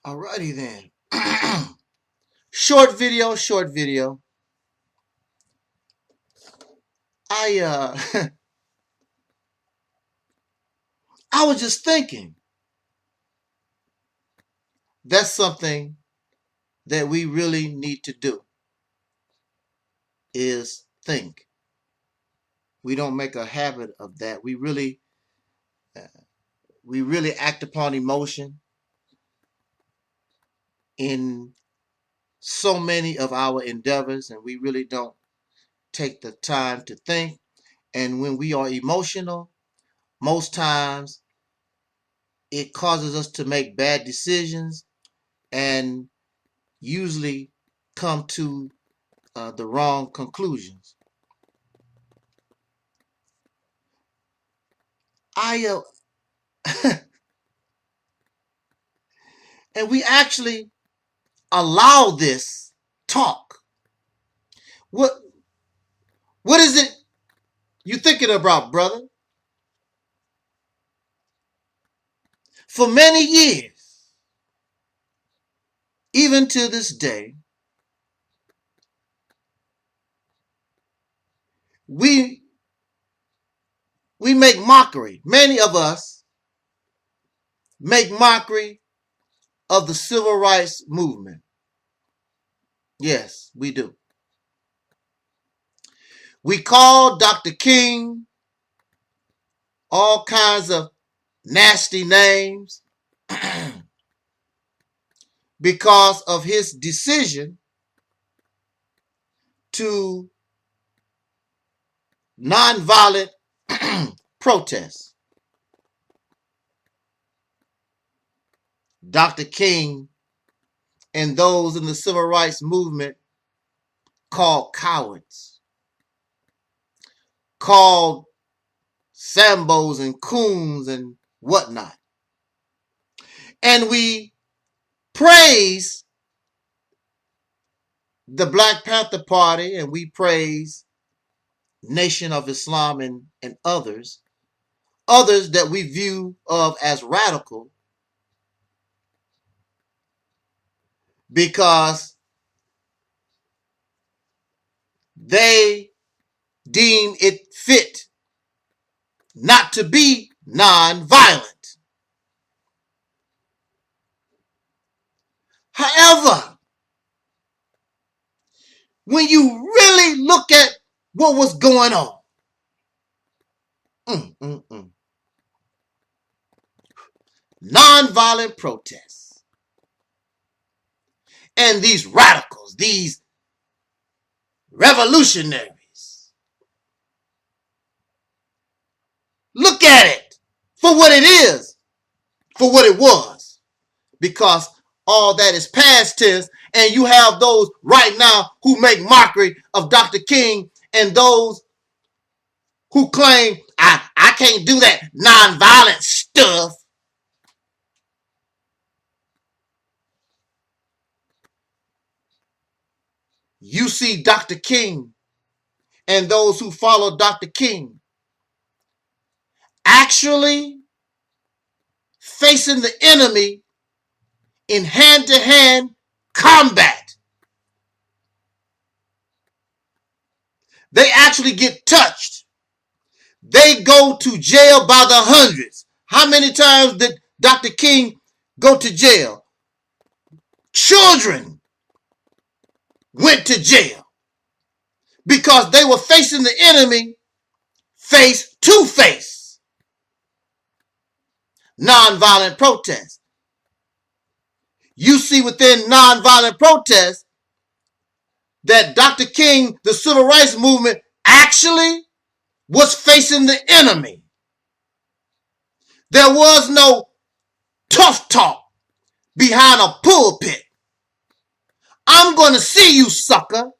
Alrighty then. Short video. I was just thinking. That's something that we really need to do, is think. We don't make a habit of that. We really act upon emotion in so many of our endeavors, and we really don't take the time to think. And when we are emotional, most times it causes us to make bad decisions and usually come to the wrong conclusions. And we actually allow this talk. What is it you thinking about, brother? For many years, even to this day, we make mockery. Many of us make mockery of the civil rights movement. Yes, we do. We call Dr. King all kinds of nasty names because of his decision to nonviolent protest. Dr. King and those in the civil rights movement called cowards, called Sambos and coons and whatnot. And we praise the Black Panther Party, and we praise Nation of Islam and others that we view of as radical, because they deem it fit not to be non-violent. However, when you really look at what was going on. Nonviolent protests. And these radicals, these revolutionaries. Look at it for what it is, for what it was. Because all that is past tense, and you have those right now who make mockery of Dr. King and those who claim, I can't do that nonviolent stuff. You see Dr. King and those who follow Dr. King actually facing the enemy in hand-to-hand combat. They actually get touched. They go to jail by the hundreds. How many times did Dr. King go to jail? Children went to jail because they were facing the enemy face to face. Nonviolent protest. You see within nonviolent protest that Dr. King, the civil rights movement, actually was facing the enemy. There was no tough talk behind a pulpit. I'm going to see you, sucker,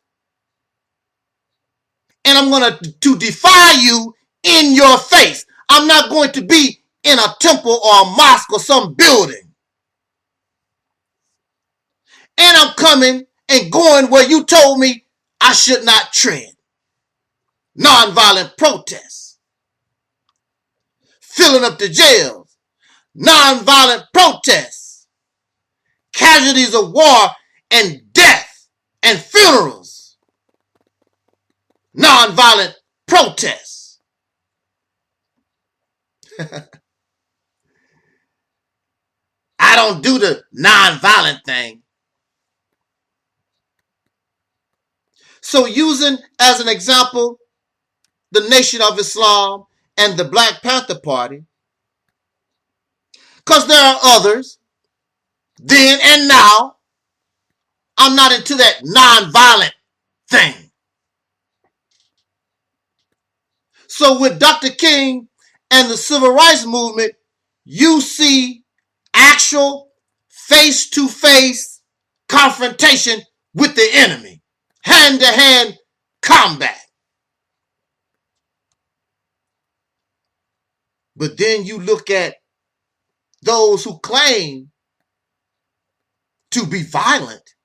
and I'm going to defy you in your face. I'm not going to be in a temple or a mosque or some building. And I'm coming and going where you told me I should not tread. Nonviolent protests. Filling up the jails. Nonviolent protests. Casualties of war and death and funerals. Nonviolent protests. I don't do the nonviolent thing. So using as an example the Nation of Islam and the Black Panther Party, because there are others, then and now, I'm not into that nonviolent thing. So with Dr. King and the civil rights movement, you see actual face-to-face confrontation with the enemy. Hand-to-hand combat. But then you look at those who claim to be violent,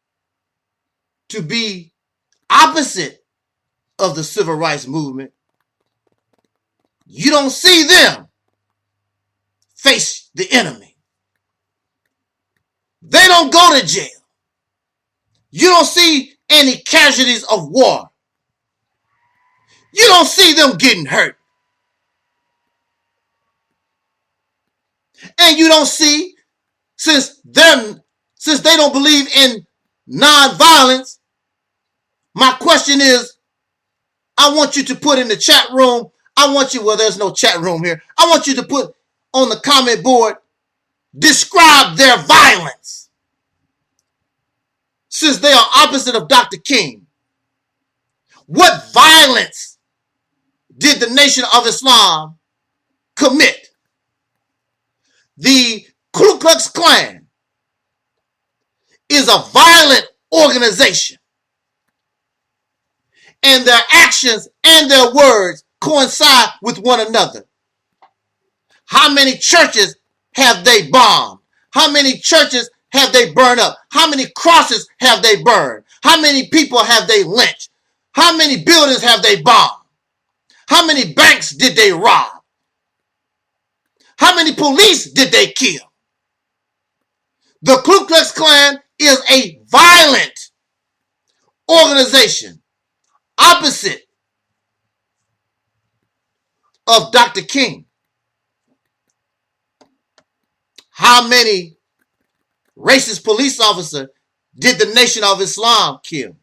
to be opposite of the civil rights movement. You don't see them face the enemy. They don't go to jail. You don't see any casualties of war. You don't see them getting hurt. And you don't see, since they don't believe in nonviolence, my question is, I want you to put in the chat room, well, there's no chat room here. I want you to put on the comment board, describe their violence. Since they are opposite of Dr. King, what violence did the Nation of Islam commit? The Ku Klux Klan is a violent organization, and their actions and their words coincide with one another. How many churches have they bombed? How many churches have they burned up? How many crosses have they burned? How many people have they lynched? How many buildings have they bombed? How many banks did they rob? How many police did they kill? The Ku Klux Klan is a violent organization opposite of Dr. King. How many racist police officers did the Nation of Islam kill?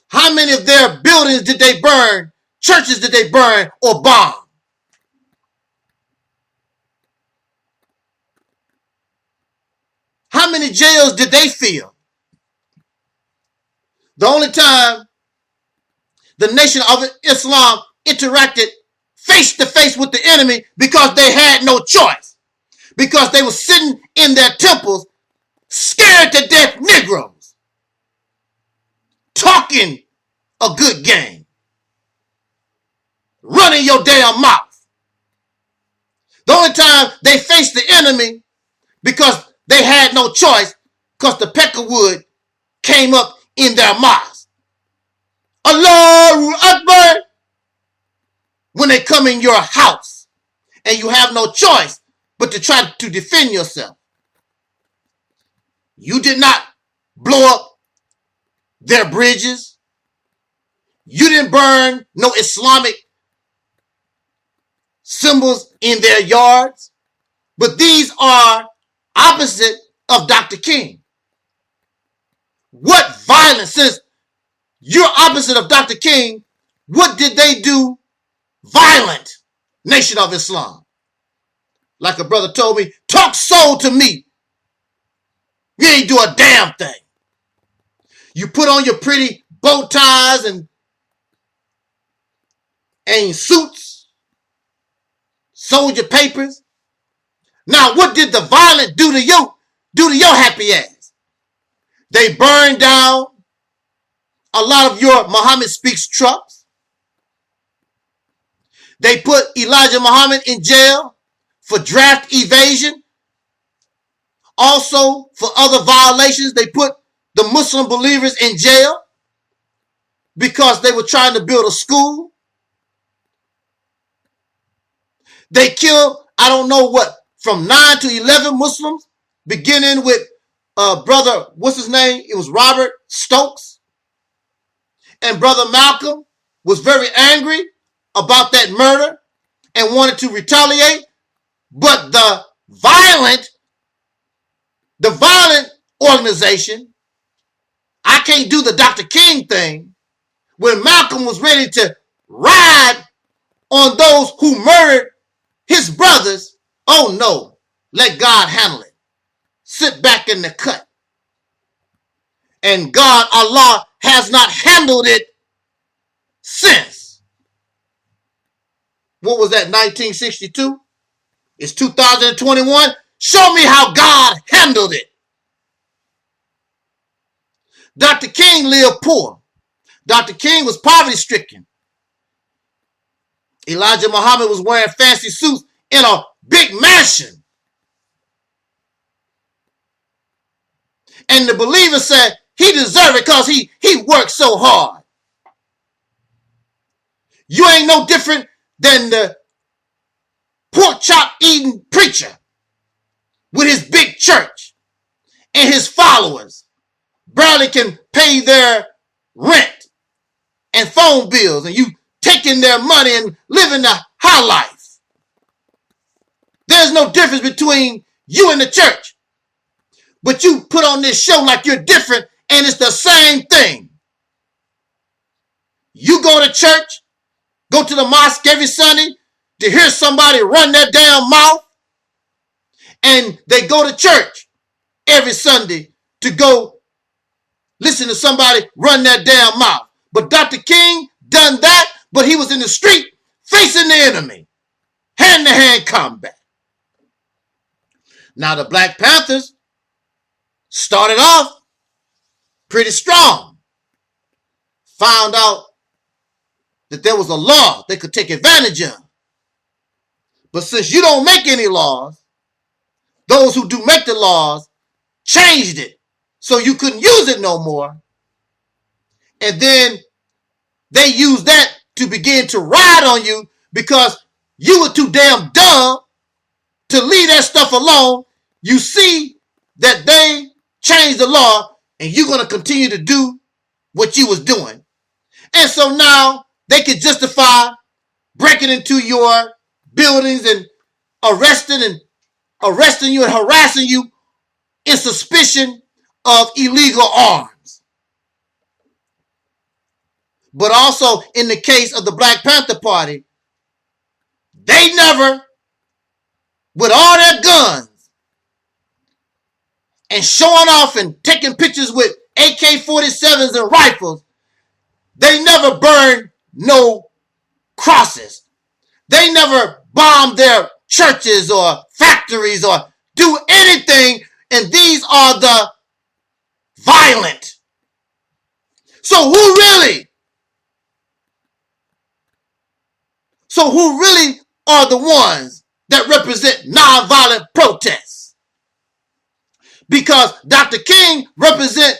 How many of their buildings did they burn? Churches did they burn or bomb? How many jails did they fill? The only time the Nation of Islam interacted face to face with the enemy because they had no choice. Because they were sitting in their temples, scared to death Negroes, talking a good game, running your damn mouth. The only time they faced the enemy because they had no choice, because the peckerwood came up in their mouths. Allahu Akbar. When they come in your house and you have no choice but to try to defend yourself. You did not blow up their bridges. You didn't burn no Islamic symbols in their yards. But these are opposite of Dr. King. What violence, since you're opposite of Dr. King, what did they do violent? Nation of Islam. Like a brother told me, talk soul to me. You ain't do a damn thing. You put on your pretty bow ties and suits, sold your papers. Now, what did the violent do to your happy ass? They burned down a lot of your Muhammad Speaks trucks. They put Elijah Muhammad in jail for draft evasion. Also, for other violations, they put the Muslim believers in jail because they were trying to build a school. They killed, I don't know what, from 9 to 11 Muslims, beginning with brother, what's his name? It was Robert Stokes. And brother Malcolm was very angry about that murder and wanted to retaliate. But the violent organization, I can't do the Dr. King thing, when Malcolm was ready to ride on those who murdered his brothers. Oh no, let God handle it. Sit back in the cut. And God, Allah, has not handled it since. What was that, 1962? It's 2021. Show me how God handled it. Dr. King lived poor. Dr. King was poverty-stricken. Elijah Muhammad was wearing fancy suits in a big mansion. And the believer said he deserved it because he worked so hard. You ain't no different than the pork chop eating preacher with his big church and his followers barely can pay their rent and phone bills, and you taking their money and living the high life. There's no difference between you and the church. But you put on this show like you're different, and it's the same thing. You go to church, go to the mosque every Sunday to hear somebody run their damn mouth, and they go to church every Sunday to go listen to somebody run their damn mouth. But Dr. King done that, but he was in the street facing the enemy, hand-to-hand combat. Now the Black Panthers started off pretty strong. Found out that there was a law they could take advantage of. But since you don't make any laws, those who do make the laws changed it so you couldn't use it no more. And then they used that to begin to ride on you because you were too damn dumb to leave that stuff alone. You see that they changed the law and you're going to continue to do what you was doing. And so now they can justify breaking into your buildings and arresting you and harassing you in suspicion of illegal arms. but also in the case of the Black Panther Party, they never, with all their guns and showing off and taking pictures with AK-47s and rifles, they never burned no crosses. They never bombed their churches or factories or do anything, and these are the violent. So who really are the ones that represent nonviolent protests? Because Dr. King represents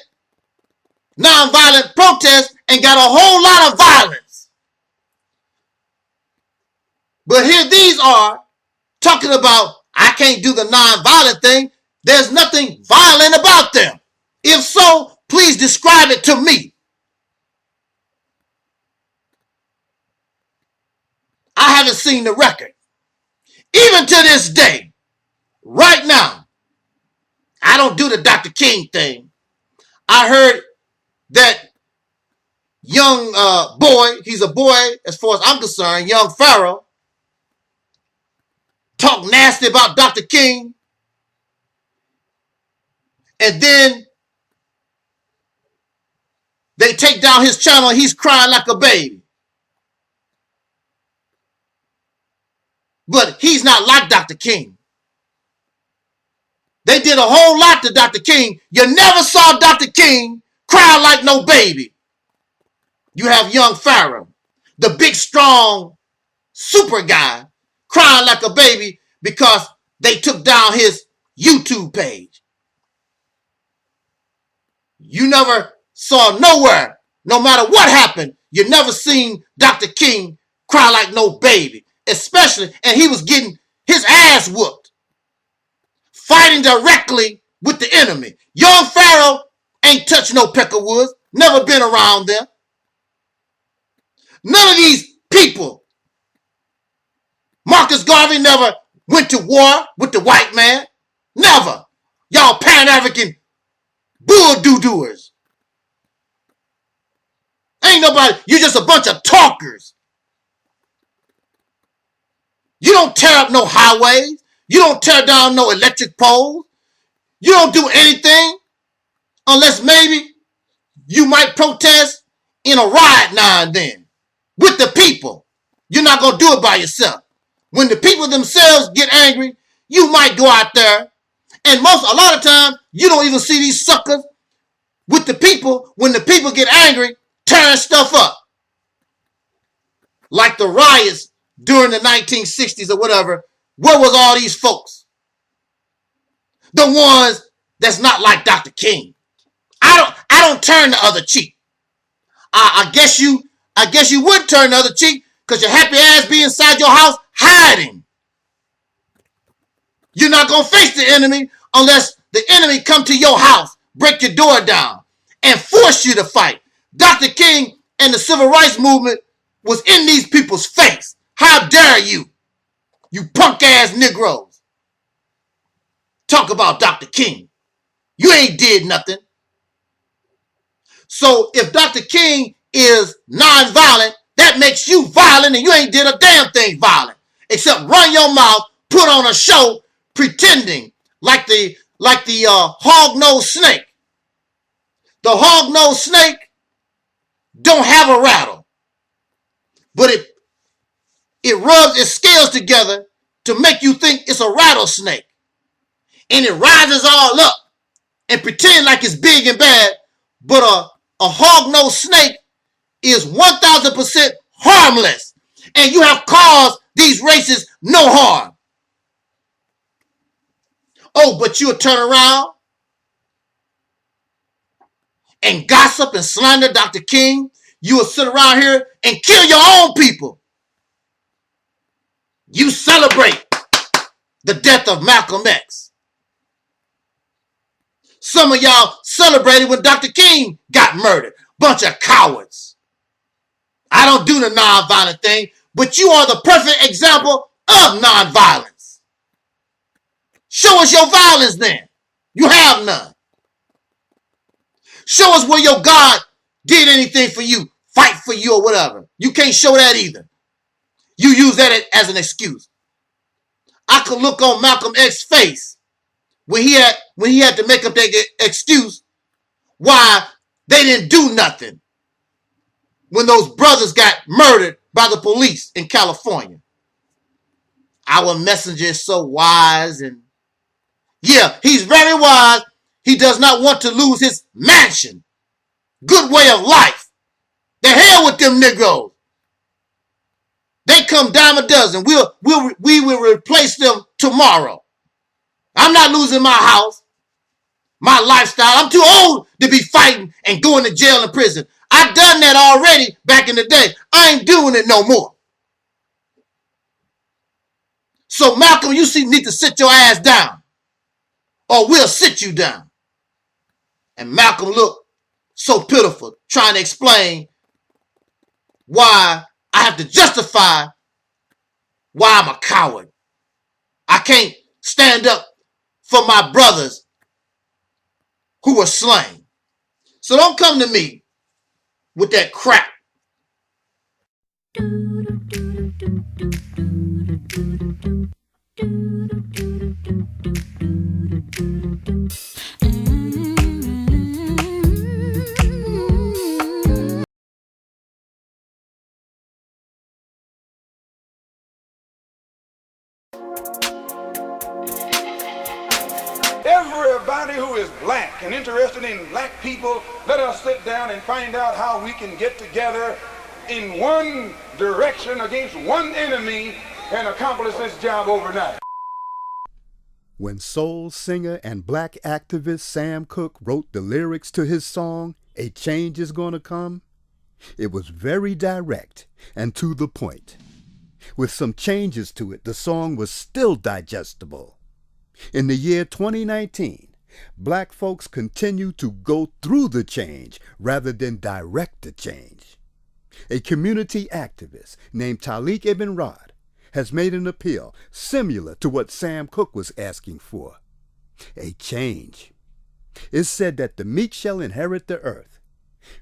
nonviolent protests and got a whole lot of violence. But here these are talking about, I can't do the nonviolent thing. There's nothing violent about them. If so, please describe it to me. I haven't seen the record. Even to this day, right now, I don't do the Dr. King thing. I heard that young boy, he's a boy as far as I'm concerned, young Pharaoh, talk nasty about Dr. King, and then they take down his channel and he's crying like a baby. But he's not like Dr. King. They did a whole lot to Dr. King. You never saw Dr. King cry like no baby. You have young Pharaoh, the big, strong, super guy, crying like a baby because they took down his YouTube page. You never saw nowhere, no matter what happened, you never seen Dr. King cry like no baby. Especially, and he was getting his ass whooped, fighting directly with the enemy. Young Pharaoh ain't touched no Peckerwoods, never been around them. None of these people. Marcus Garvey never went to war with the white man. Never. Y'all Pan-African bull-doo-doers. Ain't nobody, you just a bunch of talkers. You don't tear up no highways. You don't tear down no electric poles. You don't do anything unless maybe you might protest in a riot now and then with the people. You're not going to do it by yourself. When the people themselves get angry, you might go out there. And a lot of times, you don't even see these suckers with the people when the people get angry, tearing stuff up. Like the riots during the 1960s or whatever. Where was all these folks? The ones that's not like Dr. King. I don't turn the other cheek. I guess you would turn the other cheek because your happy ass be inside your house hiding. You're not going to face the enemy unless the enemy come to your house, break your door down, and force you to fight. Dr. King and the civil rights movement was in these people's face. How dare you? You punk ass Negroes. Talk about Dr. King. You ain't did nothing. So if Dr. King is non-violent, that makes you violent and you ain't did a damn thing violent. Except run your mouth, put on a show, pretending like the hog-nosed snake. The hog-nosed snake don't have a rattle. But it rubs its scales together to make you think it's a rattlesnake. And it rises all up and pretend like it's big and bad. But a hog-nosed snake is 1,000% harmless. And you have caused these races no harm. Oh, but you'll turn around and gossip and slander Dr. King. You will sit around here and kill your own people. You celebrate the death of Malcolm X. Some of y'all celebrated when Dr. King got murdered. Bunch of cowards. I don't do the nonviolent thing, but you are the perfect example of nonviolence. Show us your violence then. You have none. Show us where your God did anything for you fight for you or whatever. You can't show that either. You use that as an excuse. I could look on Malcolm X's face when he had to make up that excuse why they didn't do nothing when those brothers got murdered by the police in California. Our messenger is so wise, and yeah, he's very wise. He does not want to lose his mansion. Good way of life. The hell with them Negroes. They come dime a dozen. We will replace them tomorrow. I'm not losing my house, my lifestyle. I'm too old to be fighting and going to jail and prison. I done that already back in the day. I ain't doing it no more. So Malcolm, you need to sit your ass down, or we'll sit you down. And Malcolm looked so pitiful, trying to explain why I have to justify why I'm a coward. I can't stand up for my brothers who were slain. So don't come to me with that crap. Everybody who is black and interested in black people, let us sit down and find out how we can get together in one direction against one enemy and accomplish this job overnight. When soul singer and black activist Sam Cooke wrote the lyrics to his song, "A Change Is Gonna Come," it was very direct and to the point. With some changes to it, the song was still digestible. In the year 2019, black folks continue to go through the change rather than direct the change. A community activist named Taalik Ibn'rad has made an appeal similar to what Sam Cooke was asking for. A change. It's said that the meek shall inherit the earth.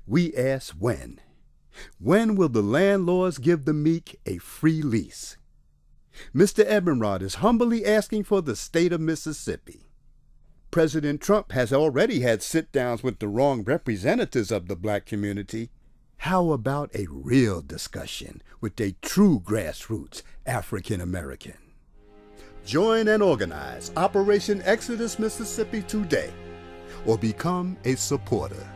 We ask when. When will the landlords give the meek a free lease? Mr. Ibn'rad is humbly asking for the state of Mississippi. President Trump has already had sit-downs with the wrong representatives of the black community. How about a real discussion with a true grassroots African American? Join and organize Operation Exodus Mississippi today, or become a supporter.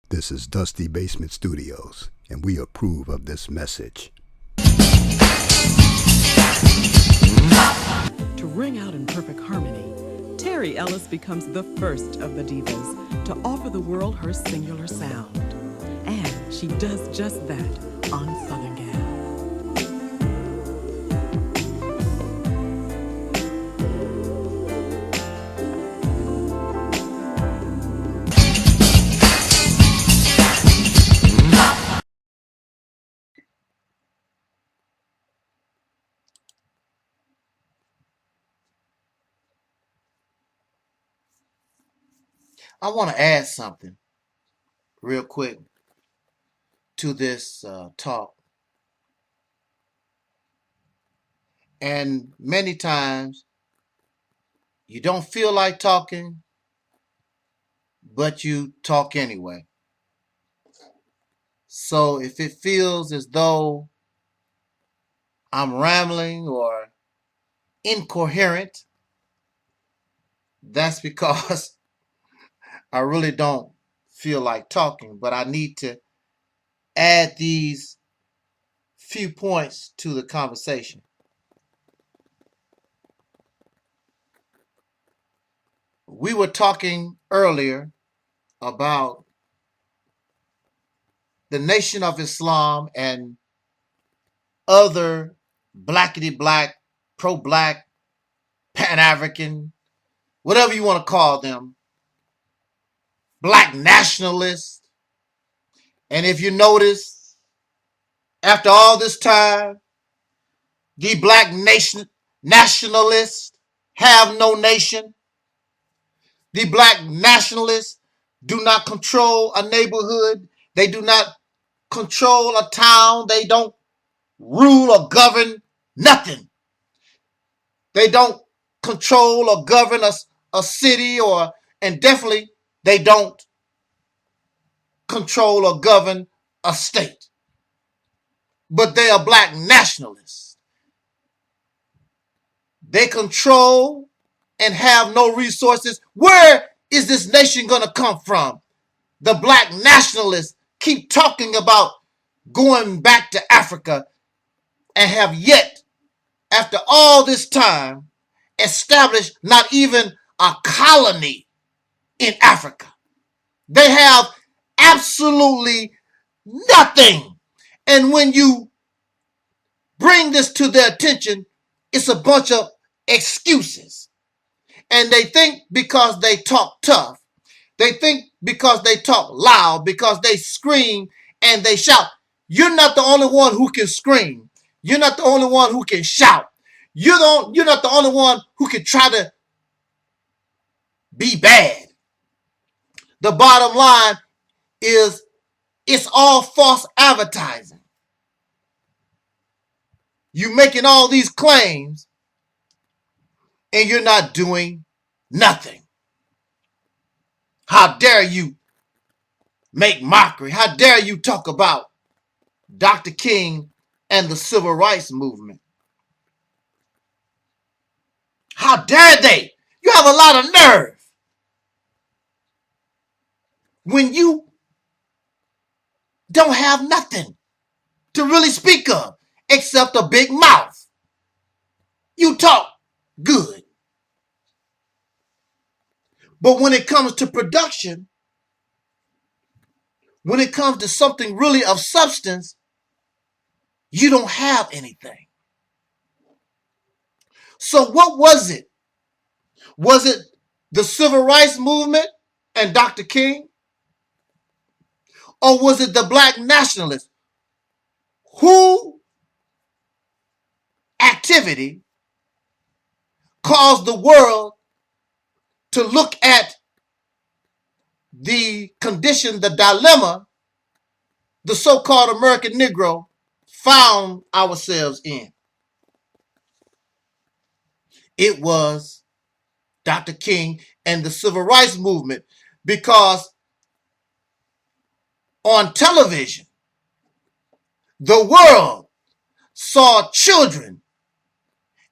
This is Dusty Basement Studios, and we approve of this message. To ring out in perfect harmony, Terry Ellis becomes the first of the divas to offer the world her singular sound. And she does just that on Southern Gal. I want to add something real quick to this talk. And many times you don't feel like talking, but you talk anyway. So if it feels as though I'm rambling or incoherent, that's because I really don't feel like talking, but I need to add these few points to the conversation. We were talking earlier about the Nation of Islam and other blackity-black, pro-black, Pan-African, whatever you want to call them, black nationalists. And if you notice, after all this time, the black nationalists have no nation. The black nationalists do not control a neighborhood. They do not control a town. They don't rule or govern nothing. They don't control or govern a city, and definitely they don't control or govern a state. But they are black nationalists. They control and have no resources. Where is this nation going to come from? The black nationalists keep talking about going back to Africa and have yet, after all this time, established not even a colony in Africa. They have absolutely nothing. And when you bring this to their attention, it's a bunch of excuses. And they think because they talk tough, they think because they talk loud, because they scream and they shout. You're not the only one who can scream. You're not the only one who can shout. You're not the only one who can try to be bad. The bottom line is it's all false advertising. You're making all these claims and you're not doing nothing. How dare you make mockery? How dare you talk about Dr. King and the civil rights movement? How dare they? You have a lot of nerve. When you don't have nothing to really speak of except a big mouth. You talk good. But when it comes to production, when it comes to something really of substance, you don't have anything. So what was it? Was it the civil rights movement and Dr. King? Or was it the black nationalists? Who activity caused the world to look at the condition, the dilemma the so-called American Negro found ourselves in? It was Dr. King and the civil rights movement, because on television, the world saw children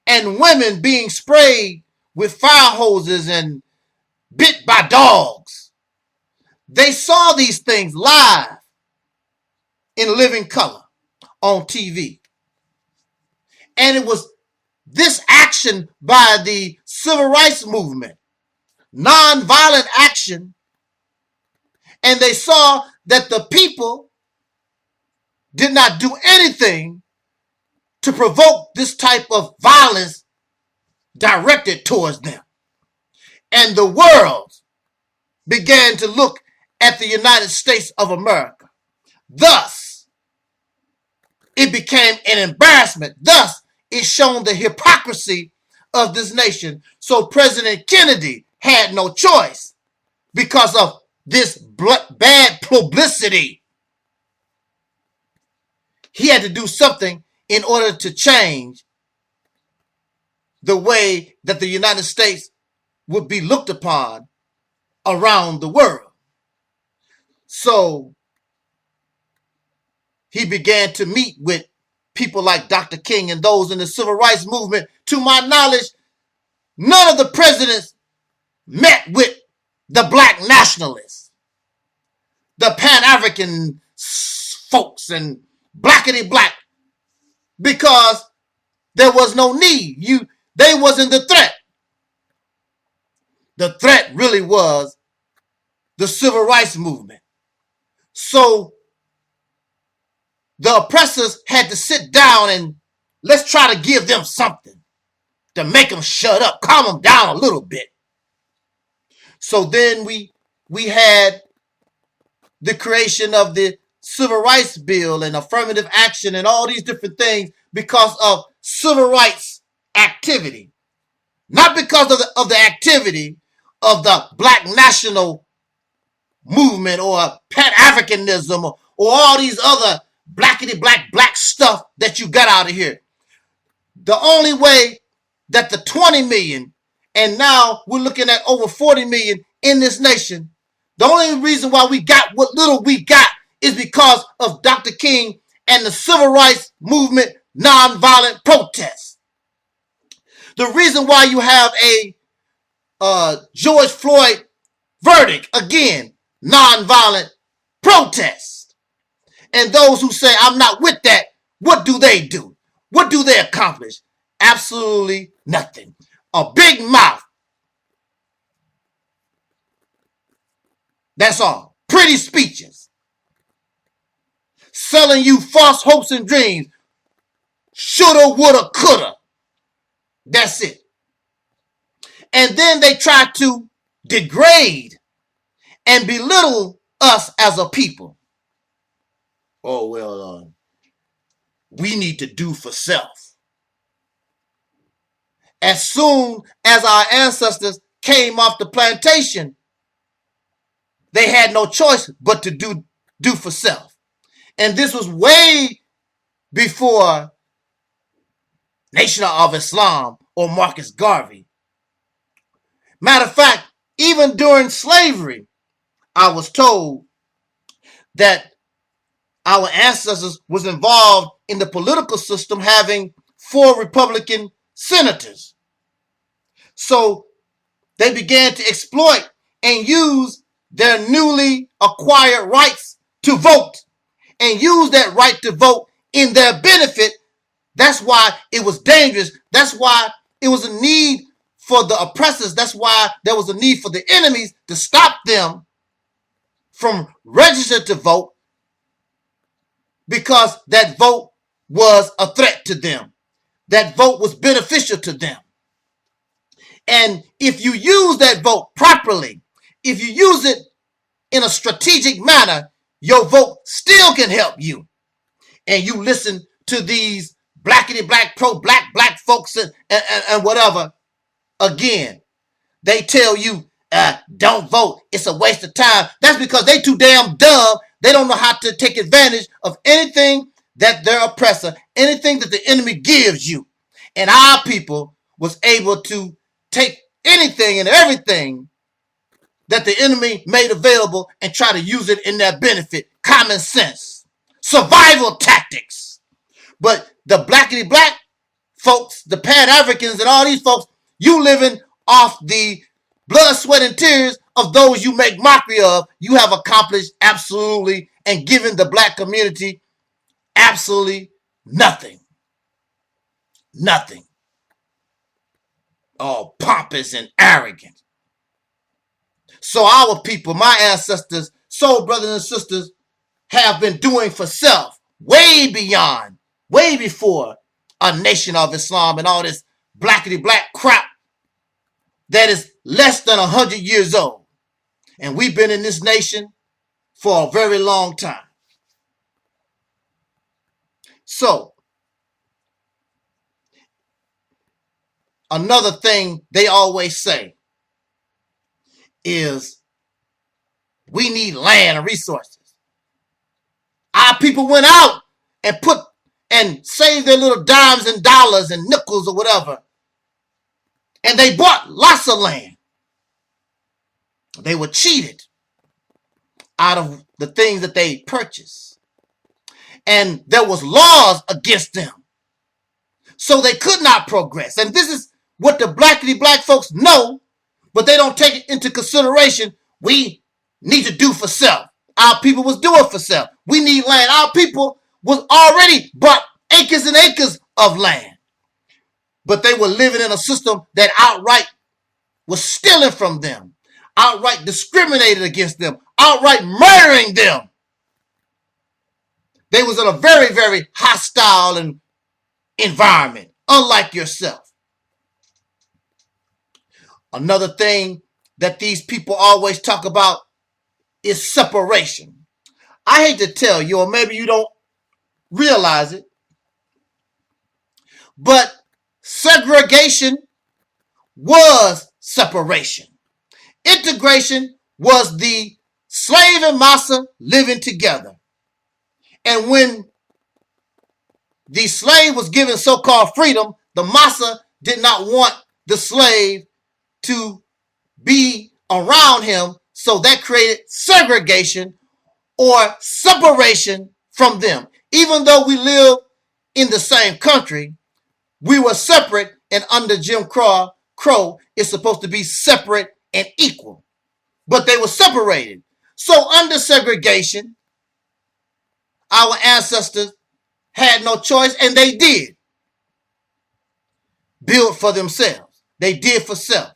and women being sprayed with fire hoses and bit by dogs. They saw these things live in living color on TV. And it was this action by the civil rights movement, nonviolent action, and they saw that the people did not do anything to provoke this type of violence directed towards them. And the world began to look at the United States of America. Thus, it became an embarrassment. Thus, it shown the hypocrisy of this nation. So President Kennedy had no choice because of this bad publicity. He had to do something in order to change the way that the United States would be looked upon around the world. So he began to meet with people like Dr. King and those in the civil rights movement. To my knowledge, none of the presidents met with the black nationalists, the Pan-African folks, and blackity black, because there was no need. They wasn't the threat. The threat really was the civil rights movement. So the oppressors had to sit down and let's try to give them something to make them shut up, calm them down a little bit. So then we had the creation of the Civil Rights Bill and affirmative action and all these different things because of civil rights activity. Not because of the activity of the black national movement or Pan-Africanism or all these other blackity black stuff that you got out of here. The only way that the 20 million, and now we're looking at over 40 million in this nation, the only reason why we got what little we got is because of Dr. King and the civil rights movement nonviolent protests. The reason why you have a George Floyd verdict, again, nonviolent protest. And those who say, I'm not with that, what do they do? What do they accomplish? Absolutely nothing. A big mouth. That's all. Pretty speeches. Selling you false hopes and dreams. Shoulda, woulda, coulda. That's it. And then they try to degrade and belittle us as a people. Oh, well, we need to do for self. As soon as our ancestors came off the plantation, they had no choice but to do for self. And this was way before Nation of Islam or Marcus Garvey. Matter of fact, even during slavery, I was told that our ancestors was involved in the political system having 4 Republican senators. So they began to exploit and use their newly acquired rights to vote and use that right to vote in their benefit. That's why it was dangerous. That's why it was a need for the oppressors. That's why there was a need for the enemies to stop them from registering to vote, because that vote was a threat to them. That vote was beneficial to them. And if you use that vote properly, if you use it in a strategic manner, your vote still can help you. And you listen to these blackity black, pro-black folks and whatever. Again, they tell you, don't vote. It's a waste of time. That's because they too damn dumb. They don't know how to take advantage of anything that their oppressor, anything that the enemy gives you. And our people was able to take anything and everything that the enemy made available and try to use it in their benefit. Common sense. Survival tactics. But the blackity black folks, the Pan-Africans and all these folks, you living off the blood, sweat, and tears of those you make mockery of. You have accomplished absolutely and given the black community absolutely nothing. Nothing. All pompous and arrogant. So our people, my ancestors, soul brothers and sisters, have been doing for self way beyond, way before a Nation of Islam and all this blackity black crap that is less than 100 years old. And we've been in this nation for a very long time. So, another thing they always say is we need land and resources. Our people went out and saved their little dimes and dollars and nickels or whatever. And they bought lots of land. They were cheated out of the things that they purchased. And there was laws against them. So they could not progress. And this is what the blackity black folks know, but they don't take into consideration we need to do for self. Our people was doing for self. We need land. Our people was already bought acres and acres of land, but they were living in a system that outright was stealing from them, outright discriminated against them, outright murdering them. They was in a very, very hostile environment, unlike yourself. Another thing that these people always talk about is separation. I hate to tell you, or maybe you don't realize it, but segregation was separation. Integration was the slave and massa living together. And when the slave was given so-called freedom, the massa did not want the slave to be around him, so that created segregation or separation from them. Even though we live in the same country, we were separate, and under Jim Crow, it's supposed to be separate and equal. But they were separated. So under segregation, our ancestors had no choice, and they did build for themselves. They did for self.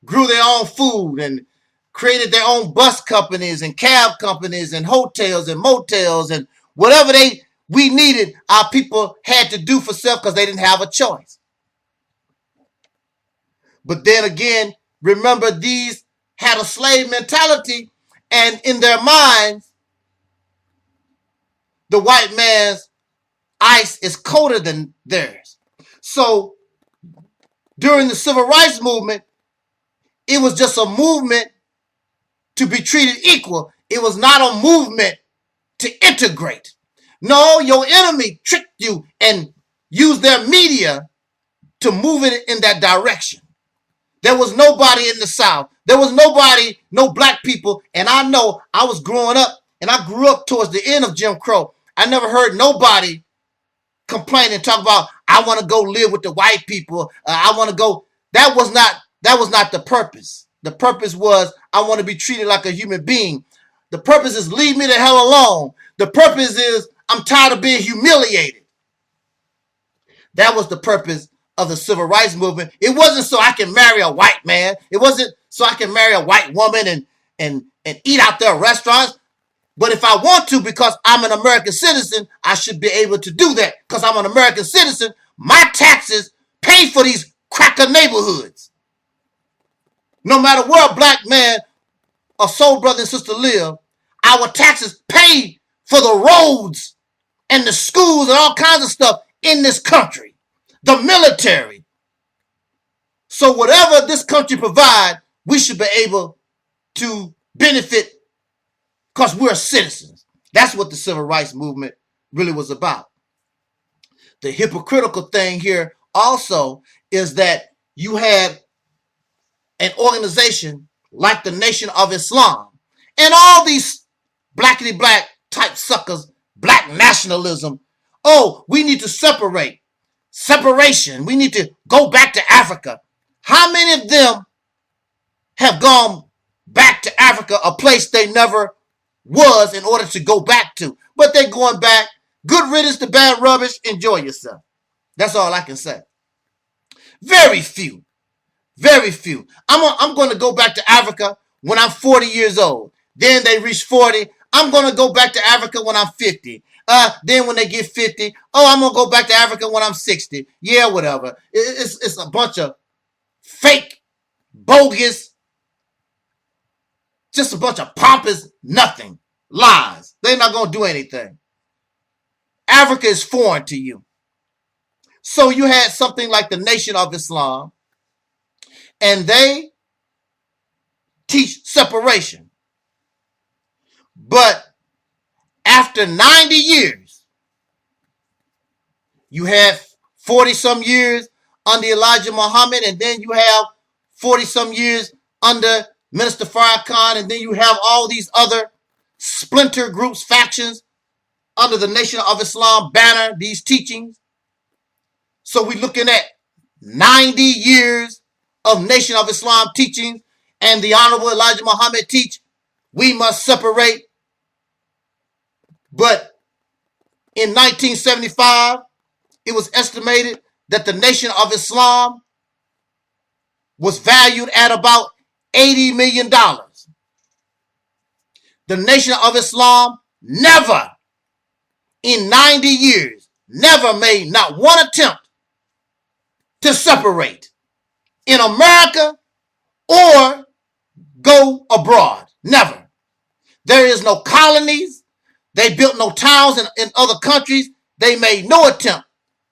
Grew their own food and created their own bus companies and cab companies and hotels and motels and whatever we needed, our people had to do for self because they didn't have a choice. But then again, remember, these had a slave mentality, and in their minds, the white man's ice is colder than theirs. So during the civil rights movement, it was just a movement to be treated equal. It was not a movement to integrate. No, your enemy tricked you and used their media to move it in that direction. There was nobody in the South. There was nobody, no black people. And I know I was growing up, and I grew up towards the end of Jim Crow. I never heard nobody complain and talk about, I want to go live with the white people. I want to go. That was not the purpose. The purpose was, I want to be treated like a human being. The purpose is, leave me the hell alone. The purpose is, I'm tired of being humiliated. That was the purpose of the civil rights movement. It wasn't so I can marry a white man. It wasn't so I can marry a white woman and eat out their restaurants. But if I want to, because I'm an American citizen, I should be able to do that. Because I'm an American citizen, my taxes pay for these cracker neighborhoods. No matter where a black man or soul brother and sister live, our taxes pay for the roads and the schools and all kinds of stuff in this country. The military. So whatever this country provides, we should be able to benefit because we're citizens. That's what the civil rights movement really was about. The hypocritical thing here also is that you had an organization like the Nation of Islam and all these blackity black type suckers, black nationalism. Oh, we need to separate. Separation. We need to go back to Africa. How many of them have gone back to Africa, a place they never was, in order to go back to? But they're going back. Good riddance to bad rubbish. Enjoy yourself. That's all I can say. Very few. Very few. I'm going to go back to Africa when I'm 40 years old. Then they reach 40. I'm going to go back to Africa when I'm 50. Then when they get 50, I'm going to go back to Africa when I'm 60. Yeah, whatever. It's a bunch of fake, bogus, just a bunch of pompous nothing. Lies. They're not going to do anything. Africa is foreign to you. So you had something like the Nation of Islam, and they teach separation. But after 90 years, you have 40-some years under Elijah Muhammad, and then you have 40-some years under Minister Farrakhan, and then you have all these other splinter groups, factions, under the Nation of Islam banner, these teachings. So we're looking at 90 years of Nation of Islam teachings, and the Honorable Elijah Muhammad teach we must separate. But in 1975, it was estimated that the Nation of Islam was valued at about $80 million. The Nation of Islam never, in 90 years, never made not one attempt to separate in America or go abroad. Never. There is no colonies. They built no towns in other countries. They made no attempt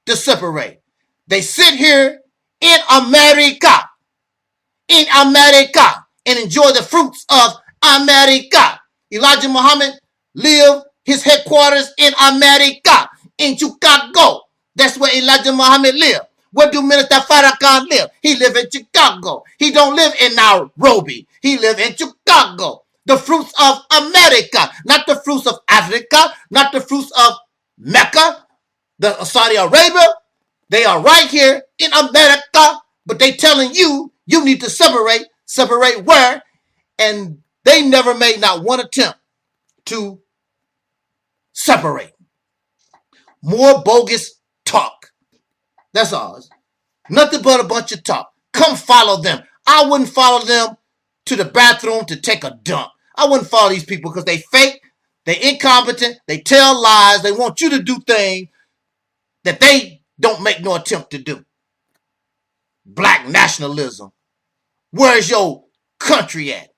to separate. They sit here in America, and enjoy the fruits of America. Elijah Muhammad lived his headquarters in America, in Chicago. That's where Elijah Muhammad lived. Where do Minister Farrakhan live? He live in Chicago. He don't live in Nairobi. He live in Chicago. The fruits of America, not the fruits of Africa, not the fruits of Mecca, the Saudi Arabia. They are right here in America, but they telling you, you need to separate. Separate where? And they never made not one attempt to separate. More bogus talk. That's all. Nothing but a bunch of talk. Come follow them. I wouldn't follow them to the bathroom to take a dump. I wouldn't follow these people because they fake, they incompetent, they tell lies, they want you to do things that they don't make no attempt to do. Black nationalism. Where's your country at?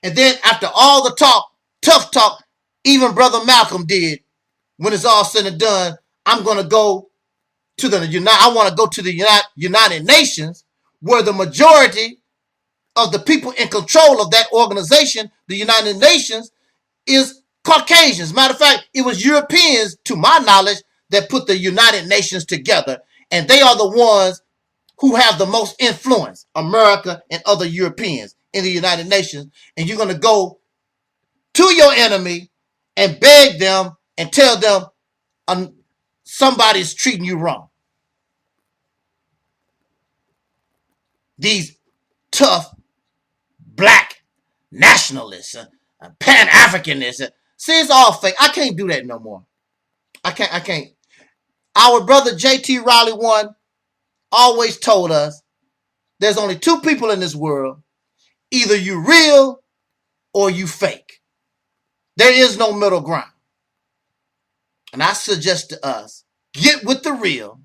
And then after all the talk, tough talk, even Brother Malcolm did, when it's all said and done, I want to go to the United Nations, where the majority of the people in control of that organization, the United Nations, is Caucasians. Matter of fact, it was Europeans, to my knowledge, that put the United Nations together, and they are the ones who have the most influence, America and other Europeans in the United Nations. And you're going to go to your enemy and beg them and tell them somebody's treating you wrong. These tough black nationalists, Pan-Africanists. See, it's all fake. I can't do that no more. I can't. Our brother J.T. Riley one always told us there's only two people in this world. Either you real or you fake. There is no middle ground. And I suggest to us, get with the real.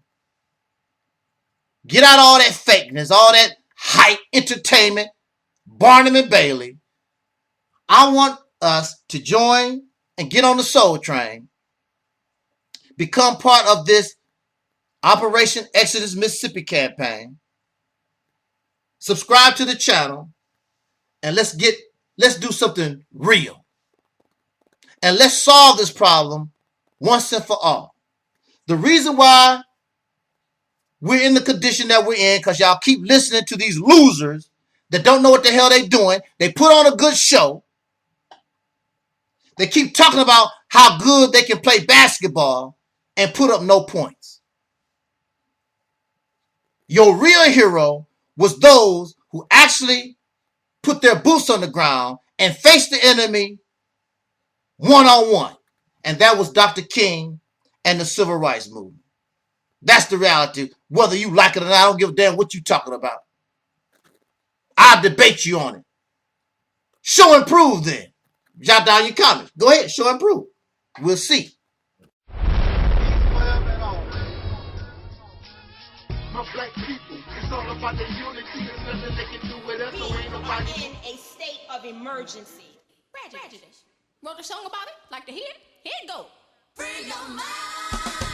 Get out all that fakeness, all that hype, entertainment, Barnum and Bailey. I want us to join and get on the soul train. Become part of this Operation Exodus Mississippi campaign. Subscribe to the channel and let's do something real. And let's solve this problem once and for all. The reason why we're in the condition that we're in, because y'all keep listening to these losers that don't know what the hell they're doing. They put on a good show. They keep talking about how good they can play basketball and put up no points. Your real hero was those who actually put their boots on the ground and faced the enemy one-on-one. And that was Dr. King and the Civil Rights Movement. That's the reality. Whether you like it or not, I don't give a damn what you're talking about. I'll debate you on it. Show and prove then. Jot down your comments. Go ahead, show and prove. We'll see. My black people, it's all about the unity. There's nothing they can do with us, so ain't nobody. We are in a state of emergency. Prejudice. Wrote a song about it? Like to hear it? Here it go. Free your mind.